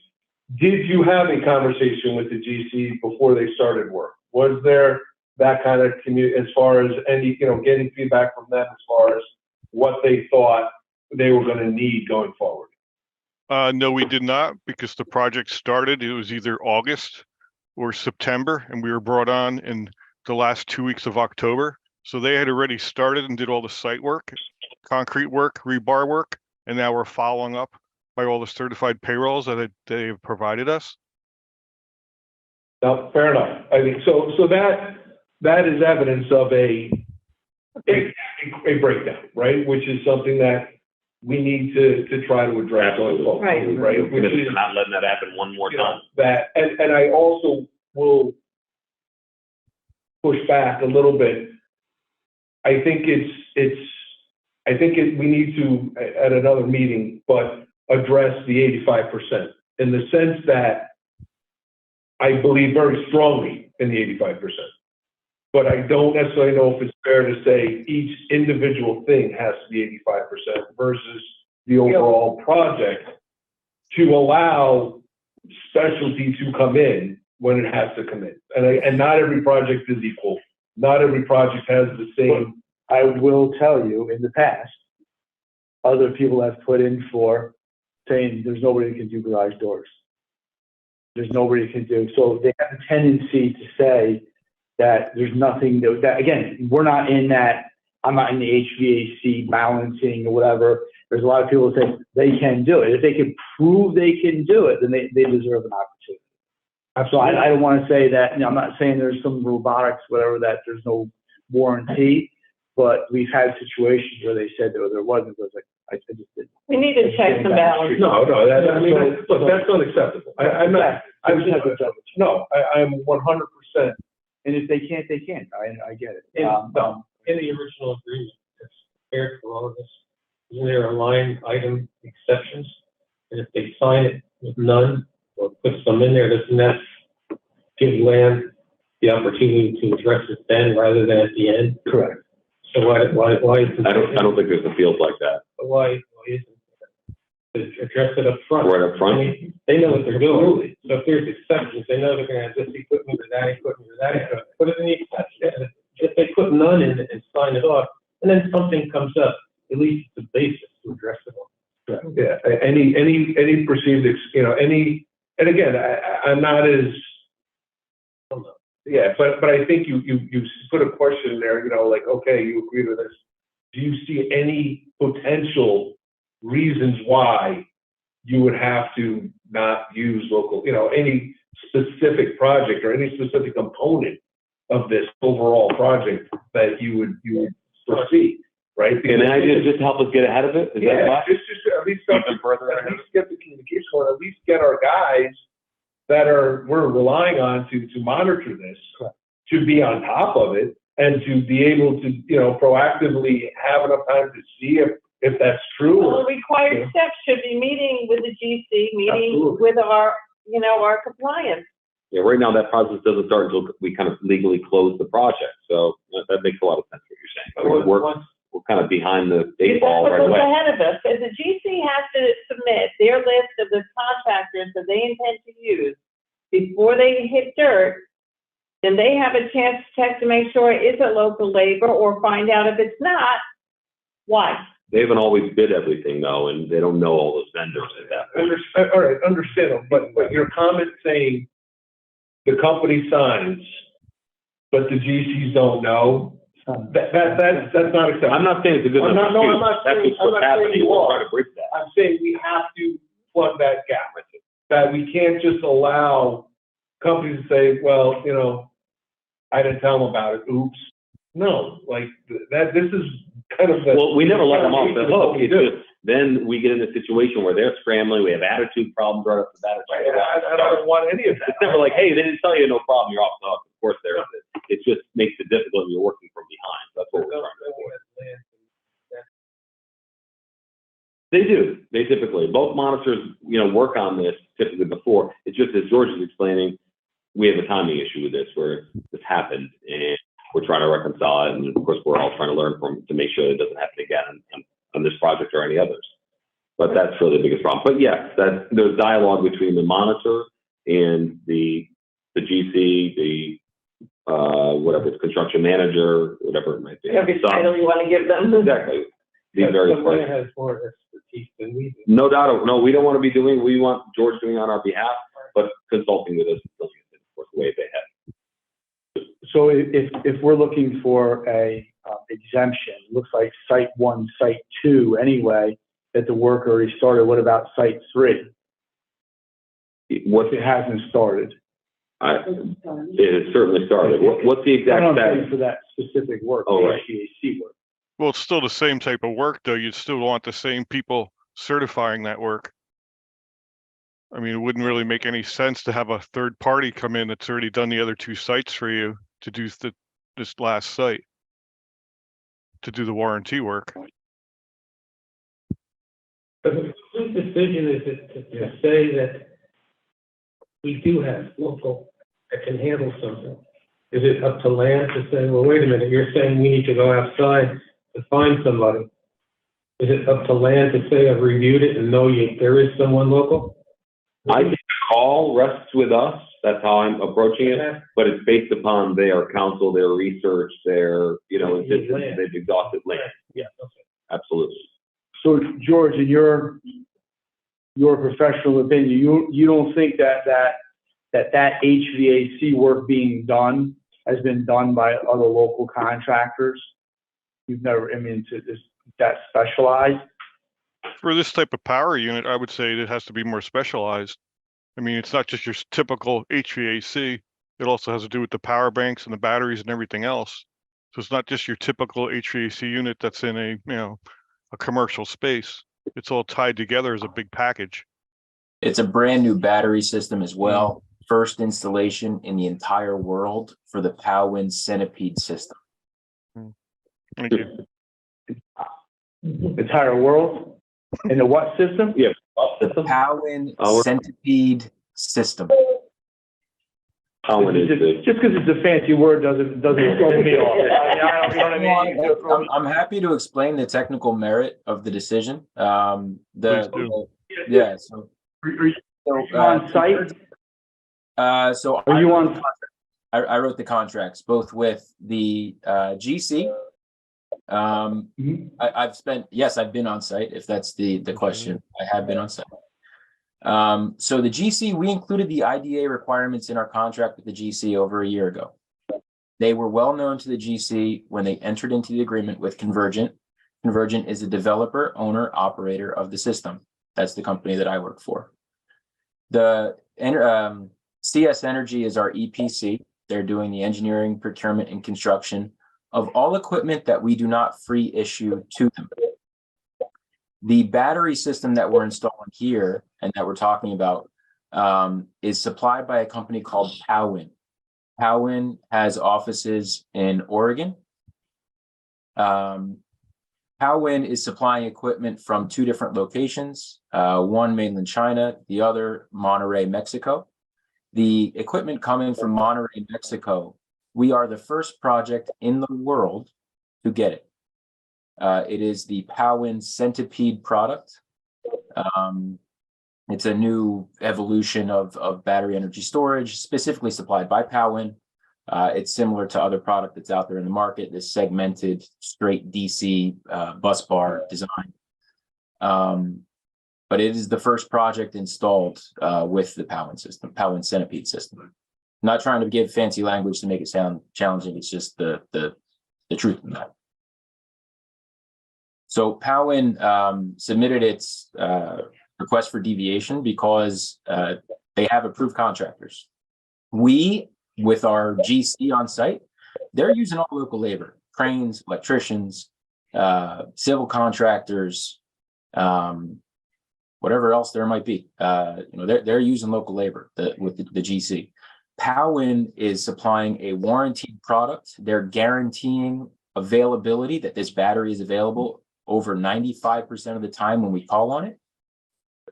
Did you have a conversation with the GC before they started work? Was there that kind of as far as any, getting feedback from them as far as what they thought they were going to need going forward? No, we did not, because the project started, it was either August or September, and we were brought on in the last 2 weeks of October. So they had already started and did all the site work, concrete work, rebar work, and now we're following up by all the certified payrolls that they have provided us. No, fair enough. I mean, so that is evidence of a breakdown, right? Which is something that we need to try to address going forward. Right. Which is not letting that happen one more time. that, and I also will push back a little bit. I think we need to, at another meeting, but address the 85% in the sense that I believe very strongly in the 85%. But I don't necessarily know if it's fair to say each individual thing has to be 85% versus the overall project, to allow specialty to come in when it has to come in. And not every project is equal. Not every project has the same. I will tell you, in the past, other people have put in for saying there's nobody that can do garage doors. There's nobody that can do. So they have a tendency to say that there's nothing that again, we're not in that. I'm not in the HVAC balancing or whatever. There's a lot of people that say they can do it. If they can prove they can do it, then they deserve an opportunity. So I don't want to say that, I'm not saying there's some robotics, whatever, that there's no warranty, but we've had situations where they said there wasn't. It was like, I just didn't. We need to check some balance. No, look, that's unacceptable. I'm 100%. And if they can't, they can't. I get it. In the original agreement, it's fair for all of us. Isn't there a line item exceptions? And if they sign it with none or put some in there, doesn't that give land the opportunity to address it then rather than at the end? Correct. So why isn't I don't think there's a field like that. why isn't to address it up front? Right up front? I mean, they know what they're doing. So if there's exceptions, they know they're going to have this equipment or that equipment or that equipment. Put it in the exception. If they put none in it and sign it off, and then something comes up, at least it's a basis to address it all. Yeah, any perceived, and again, I'm not as, Yeah, but I think you put a question there, like, okay, you agree to this. Do you see any potential reasons why you would have to not use local, any specific project or any specific component of this overall project that you would foresee, right? Can I just help us get ahead of it? Is Yeah, that just at least even further? at least get the communication going, at least get our guys that we're relying on to monitor this, to be on top of it and to be able to, proactively have enough time to see if that's true. Well, the required steps should be meeting with the GC, meeting Absolutely. with our compliance. Yeah, right now that process doesn't start until we kind of legally close the project. So that makes a lot of sense what you're saying. We're kind of behind the eight ball right That's away. what's ahead of us. If the GC has to submit their list of the contractors that they intend to use before they hit dirt, then they have a chance to check to make sure it's a local labor or find out if it's not, why? They haven't always bid everything though, and they don't know all those vendors at that point. All right, understandable, but your comment saying the company signs, but the GCs don't know, that's not acceptable. I'm not saying it's a good enough I'm excuse. not That's saying what's happening. you We're are. trying to bridge that. I'm saying we have to plug that gap. That we can't just allow companies to say, well, I didn't tell them about it, oops. No, like this is kind of the. Well, we never let them off the hook. We It's do. just, then we get in a situation where they're scrambling, we have attitude problems right off the bat. I don't want any of that. It's never like, hey, they didn't tell you, no problem, you're off the hook. Of course, there is. It just makes it difficult when you're working from behind. That's what we're trying to avoid. They do. They typically, both monitors, work on this typically before. It's just as George is explaining, we have a timing issue with this where this happened and we're trying to reconcile it. And of course, we're all trying to learn from to make sure it doesn't happen again on this project or any others. But that's really the biggest problem. But yes, there's dialogue between the monitor and the GC, the whatever it's construction manager, whatever it might be. Every title you want to give them. Exactly. These various But parties. has more expertise than we do. No doubt. No, we don't want to be doing. We want George doing on our behalf, but consulting with us is still the way they have. So if we're looking for a exemption, looks like site 1, site 2 anyway, that the work already started. What about site 3? What If it hasn't started? it has certainly started. What's the exact I'm status? saying for that specific work, Oh, the right. HVAC work. Well, it's still the same type of work, though. You'd still want the same people certifying that work. I mean, it wouldn't really make any sense to have a third party come in that's already done the other 2 sites for you to do this last site, to do the warranty work. But whose decision is it to say that we do have local that can handle something? Is it up to land to say, well, wait a minute, you're saying we need to go outside to find somebody? Is it up to land to say, I've reviewed it and know there is someone local? I think the call rests with us. That's how I'm approaching it. But it's based upon their counsel, their research, their, they've exhausted land. Yeah. Absolutely. So George, in your professional opinion, you don't think that HVAC work being done has been done by other local contractors? You've never, is that specialized? For this type of power unit, I would say it has to be more specialized. I mean, it's not just your typical HVAC. It also has to do with the power banks and the batteries and everything else. So it's not just your typical HVAC unit that's in a commercial space. It's all tied together as a big package. It's a brand new battery system as well. First installation in the entire world for the Powin Centipede system. Thank you. Entire world? In the what system? Yeah. The Powin Centipede system. Just because it's a fancy word doesn't throw me off. You know what I mean? I'm happy to explain the technical merit of the decision. Please do. Yeah. So, Are you on site? So Are you on? I wrote the contracts both with the GC. I've been on site, if that's the question. I have been on site. So the GC, we included the IDA requirements in our contract with the GC over a year ago. They were well known to the GC when they entered into the agreement with Convergent. Convergent is a developer, owner, operator of the system. That's the company that I work for. The CS Energy is our EPC. They're doing the engineering, procurement, and construction of all equipment that we do not free issue to them. The battery system that we're installing here and that we're talking about is supplied by a company called Powin. Powin has offices in Oregon. Powin is supplying equipment from two different locations, one mainland China, the other Monterrey, Mexico. The equipment coming from Monterrey, Mexico, we are the first project in the world to get it. It is the Powin Centipede product. It's a new evolution of battery energy storage, specifically supplied by Powin. It's similar to other product that's out there in the market, this segmented straight DC bus bar design. But it is the first project installed with the Powin system, Powin Centipede system. I'm not trying to give fancy language to make it sound challenging. It's just the truth of that. So Powin submitted its request for deviation because they have approved contractors. We, with our GC on site, they're using all local labor, cranes, electricians, civil contractors, whatever else there might be. They're using local labor with the GC. Powin is supplying a warranted product. They're guaranteeing availability, that this battery is available over 95% of the time when we call on it.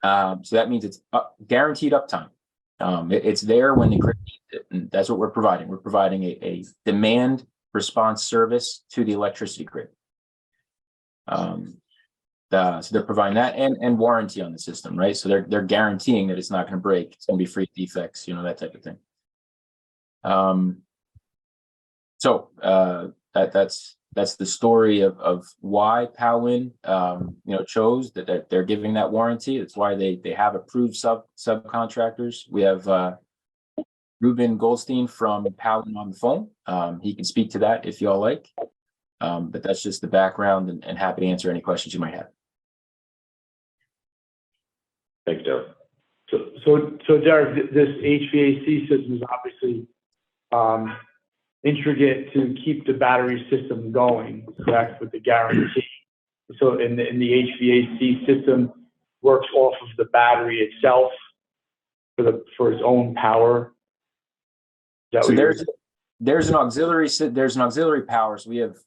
So that means it's guaranteed uptime. It's there when the grid needs it, and that's what we're providing. We're providing a demand response service to the electricity grid. So they're providing that and warranty on the system, right? So they're guaranteeing that it's not going to break, it's going to be free of defects, that type of thing. That's the story of why Powin chose that they're giving that warranty. It's why they have approved subcontractors. We have Ruben Goldstein from Powin on the phone. He can speak to that if y'all like. But that's just the background, and happy to answer any questions you might have. Thanks, Derek. So Derek, this HVAC system is obviously intricate to keep the battery system going, correct, with the guarantee. So in the HVAC system works off of the battery itself for its own power. So there's an auxiliary power. So we have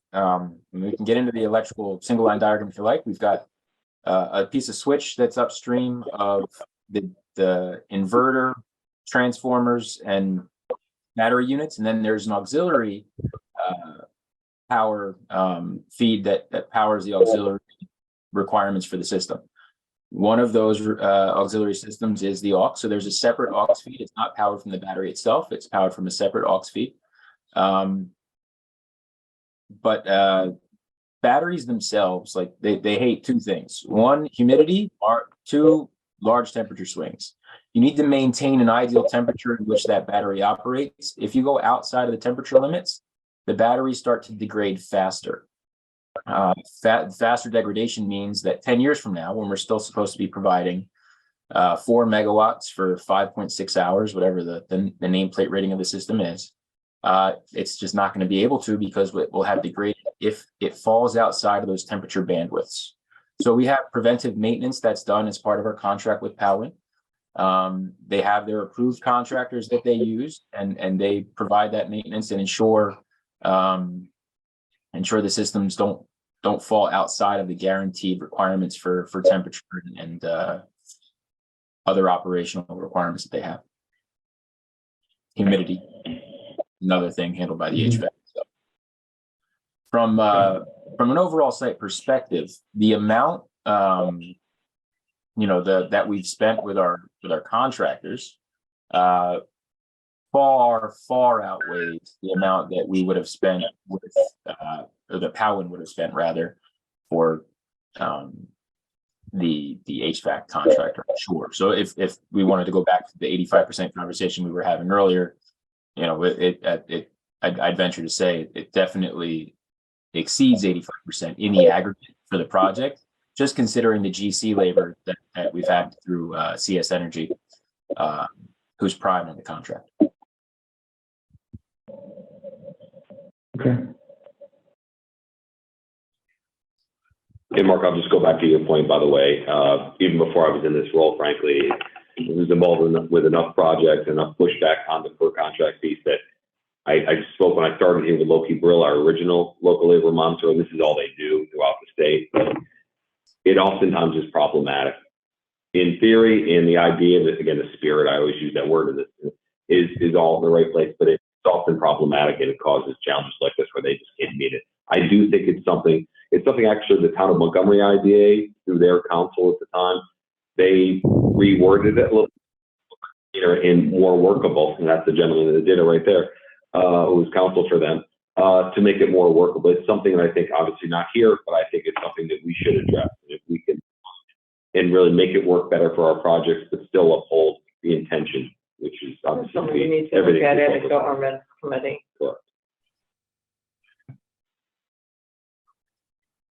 we can get into the electrical single line diagram if you like. We've got a piece of switch that's upstream of the inverter, transformers, and battery units, and then there's an auxiliary power feed that powers the auxiliary requirements for the system. One of those auxiliary systems is the aux. So there's a separate aux feed. It's not powered from the battery itself. It's powered from a separate aux feed. But batteries themselves, like they hate two things: one, humidity, or two, large temperature swings. You need to maintain an ideal temperature in which that battery operates. If you go outside of the temperature limits, the batteries start to degrade faster. Faster degradation means that 10 years from now, when we're still supposed to be providing 4 megawatts for 5.6 hours, whatever the nameplate rating of the system is, it's just not going to be able to, because it will have degraded if it falls outside of those temperature bandwidths. So we have preventive maintenance that's done as part of our contract with Powin. They have their approved contractors that they use, and they provide that maintenance and ensure the systems don't fall outside of the guaranteed requirements for temperature and other operational requirements that they have. Humidity, another thing handled by the HVAC. So from an overall site perspective, the amount that we've spent with our contractors far outweighs the amount that we would have spent with or that Powin would have spent rather for the HVAC contractor. Sure. So if we wanted to go back to the 85% conversation we were having earlier, I'd venture to say it definitely exceeds 85% in the aggregate for the project, just considering the GC labor that we've had through CS Energy, who's prime in the contract. Okay. Hey, Mark, I'll just go back to your point, by the way. Even before I was in this role, frankly, I was involved with enough projects, enough pushback on the per contract piece that I spoke when I started here with Loki Brill, our original local labor monitor, and this is all they do throughout the state. It oftentimes is problematic. In theory, and the idea that, again, the spirit, I always use that word in this, is all in the right place, but it's often problematic and it causes challenges like this where they just can't meet it. I do think it's something actually the town of Montgomery IDA, through their council at the time, they reworded it a little and more workable, and that's the gentleman that did it right there, who was counsel for them, to make it more workable. It's something that I think, obviously not here, but I think it's something that we should address. If we can, and really make it work better for our projects, but still uphold the intention, which is obviously Something we need to look at in the government committee. Correct.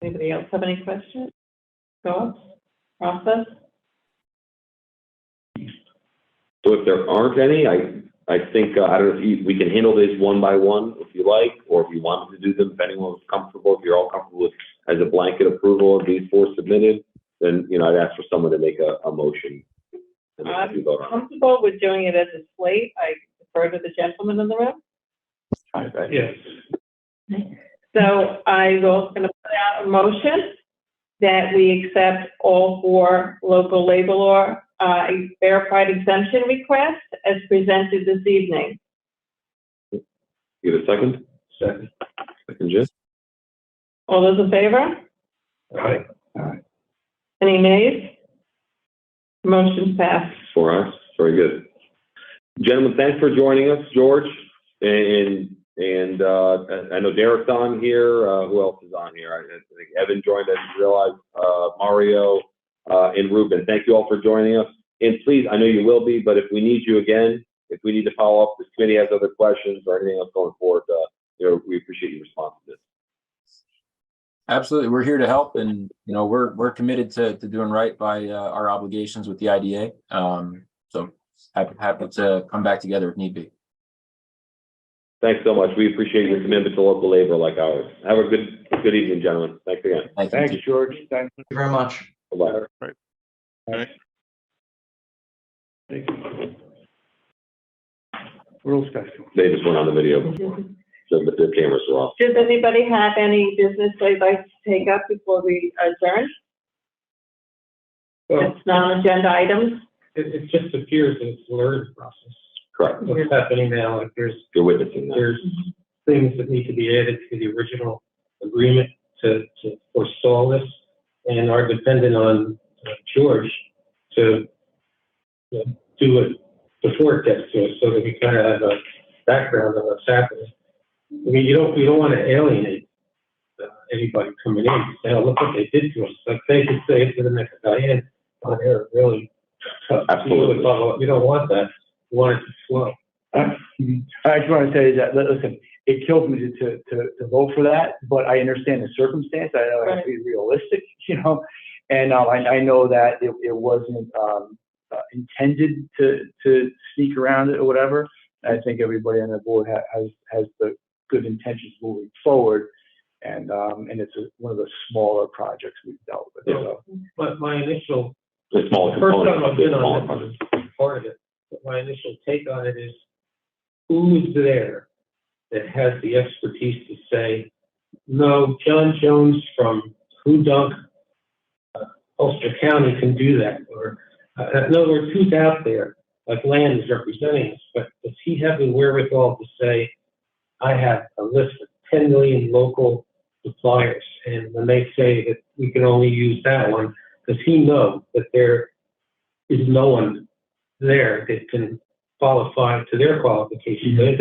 Anybody else have any questions? Thoughts? Process? So if there aren't any, I think, I don't know if we can handle this one by one if you like, or if you wanted to do them, if anyone's comfortable, if you're all comfortable with as a blanket approval of these 4 submitted, then, I'd ask for someone to make a motion. And then we vote on it. I'm comfortable with doing it as a slate. I defer to the gentleman in the room. Okay. Yes. So I was going to put out a motion that we accept all 4 local labor law verified exemption requests as presented this evening. Give a second. Second. Second, Jim. All those in favor? Aye. Any nays? Motion passed. 4 ayes. Very good. Gentlemen, thanks for joining us, George. And I know Derek's on here. Who else is on here? I think Evan joined, I didn't realize. Mario and Ruben. Thank you all for joining us. And please, I know you will be, but if we need you again, if we need to follow up, this committee has other questions or anything else going forward, we appreciate your response to this. Absolutely, we're here to help, and we're committed to doing right by our obligations with the IDA. So happy to come back together if need be. Thanks so much. We appreciate your commitment to local labor like ours. Have a good evening, gentlemen. Thanks again. Thanks, George. Thank Thank you very much. Bye-bye. Right. you. What else, guys? They just went on the video, so but their cameras are off. Does anybody have any business they'd like to take up before we adjourn? Well, It's non-agenda items. it just appears that it's a learning process. Correct. What's happening now, like You're witnessing that. there's things that need to be added to the original agreement to forestall this, and are dependent on George to do it before it gets to us, so that we kind of have a background of what's happening. I mean, you don't want to alienate anybody coming in. Say, oh, look what they did to us. Like they could say to the next guy in, oh, they're really tough. Absolutely. You don't want that. You want it to flow. I just want to say that, listen, it kills me to vote for that, but I understand the circumstance. I know it has to be realistic, and I know that it wasn't intended to sneak around it or whatever. I think everybody on the board has the good intentions moving forward, and it's one of the smaller projects we've dealt with. So. But my initial, The small first time component I've of the been smaller on project. this is part of it, but my initial take on it is, who's there that has the expertise to say, no, John Jones from Hoodunk, Ulster County can do that, or in other words, who's out there, like Land is representing us, but does he have the wherewithal to say, I have a list of 10 million local suppliers, and when they say that we can only use that one, does he know that there is no one there that can qualify to their qualifications? I think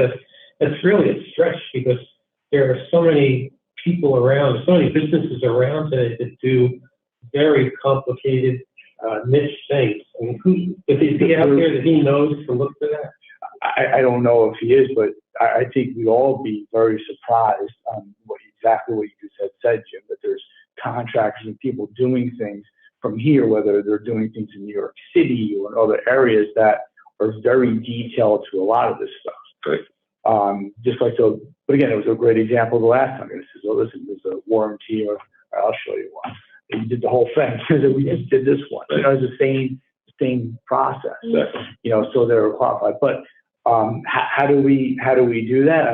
that's really a stretch, because there are so many people around, so many businesses around today that do very complicated niche things. I mean, is he out there that he knows to look for that? I don't know if he is, but I think we'd all be very surprised on exactly what you just said, Jim, that there's contractors and people doing things from here, whether they're doing things in New York City or in other areas that are very detailed to a lot of this stuff. Right. Just like so, but again, it was a great example the last time. It says, oh, listen, there's a warranty, or I'll show you one. And you did the whole thing. We just did this one. You know, it's the same process. Exactly. You know, so they're qualified. But how do we do that?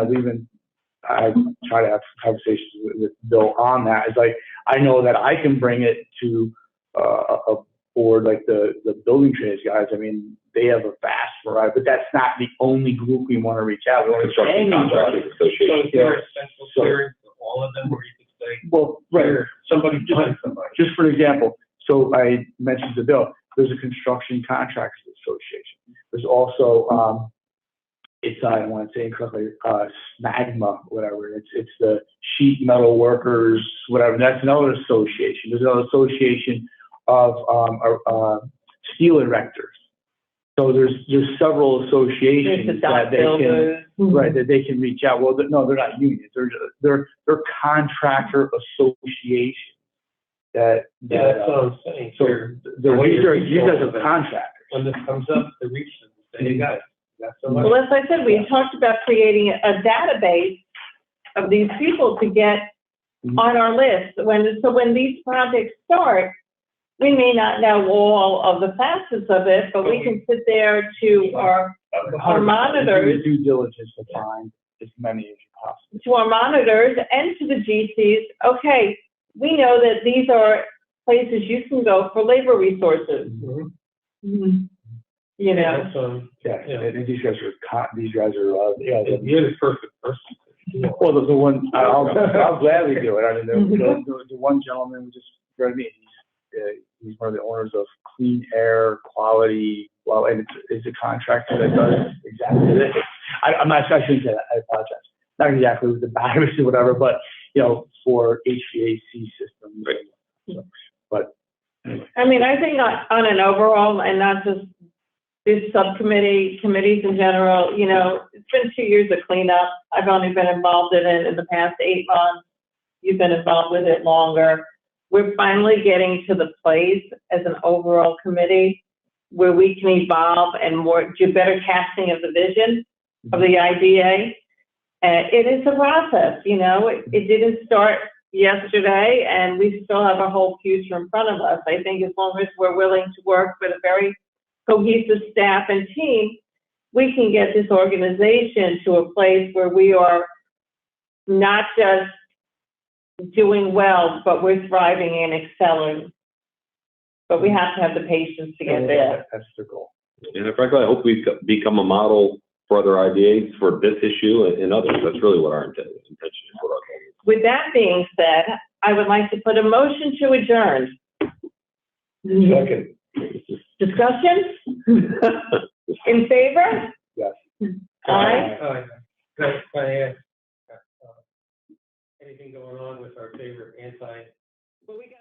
I try to have conversations with Bill on that. It's like, I know that I can bring it to a board like the building trades guys. I mean, they have a vast variety, but that's not the only group we want to reach out. We want to Construction Contractors So Association. is there a central clearing for all of them where you could say, Well, right. here, somebody find somebody? Just for example, so I mentioned to Bill, there's a Construction Contractors Association. There's also, I don't want to say incorrectly, SMAGMA, whatever. It's the sheet metal workers, whatever. That's another association. There's another association of steel erectors. So there's several associations that they can, right, that they can reach out. Well, no, they're not unions. They're contractor associations. Yeah, that's what I'm saying. So these guys are them. contractors. When this comes up, to reach them, say, hey guys, that's so much. Well, as I said, we talked about creating a database of these people to get on our list. So when these projects start, we may not know all of the facets of it, but we can sit there to our monitors, Do due diligence to find as many as you possibly. to our monitors and to the GCs. Okay, we know that these are places you can go for labor resources. Mhm. You know, Yeah, And these guys are you're the perfect person. Well, the one, I'll gladly do it. I mean, the one gentleman we just, you know what I mean? He's one of the owners of Clean Air Quality, well, and it's a contractor that does exactly this. I'm not, I shouldn't say that, I apologize. Not exactly with the batteries or whatever, but, you know, for HVAC systems. Right. So, but anyway. I mean, I think on an overall, and not just this subcommittee, committees in general, you know, it's been 2 years of cleanup. I've only been involved in it in the past 8 months. You've been involved with it longer. We're finally getting to the place as an overall committee where we can evolve and do better casting of the vision of the IDA. It is a process, you know, it didn't start yesterday, and we still have a whole future in front of us. I think as long as we're willing to work with a very cohesive staff and team, we can get this organization to a place where we are not just doing well, but we're thriving and excelling. But we have to have the patience to get there. That's the goal. And frankly, I hope we become a model for other IDAs for this issue and others. That's really what our intention is. What our goal is. With that being said, I would like to put a motion to adjourn. Second. Discussion? In favor? Yes. Aye. Can I ask, anything going on with our favorite Well, we got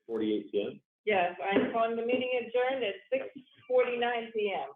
48 p.m. Yes, I'm calling the meeting adjourned at 6:49 p.m.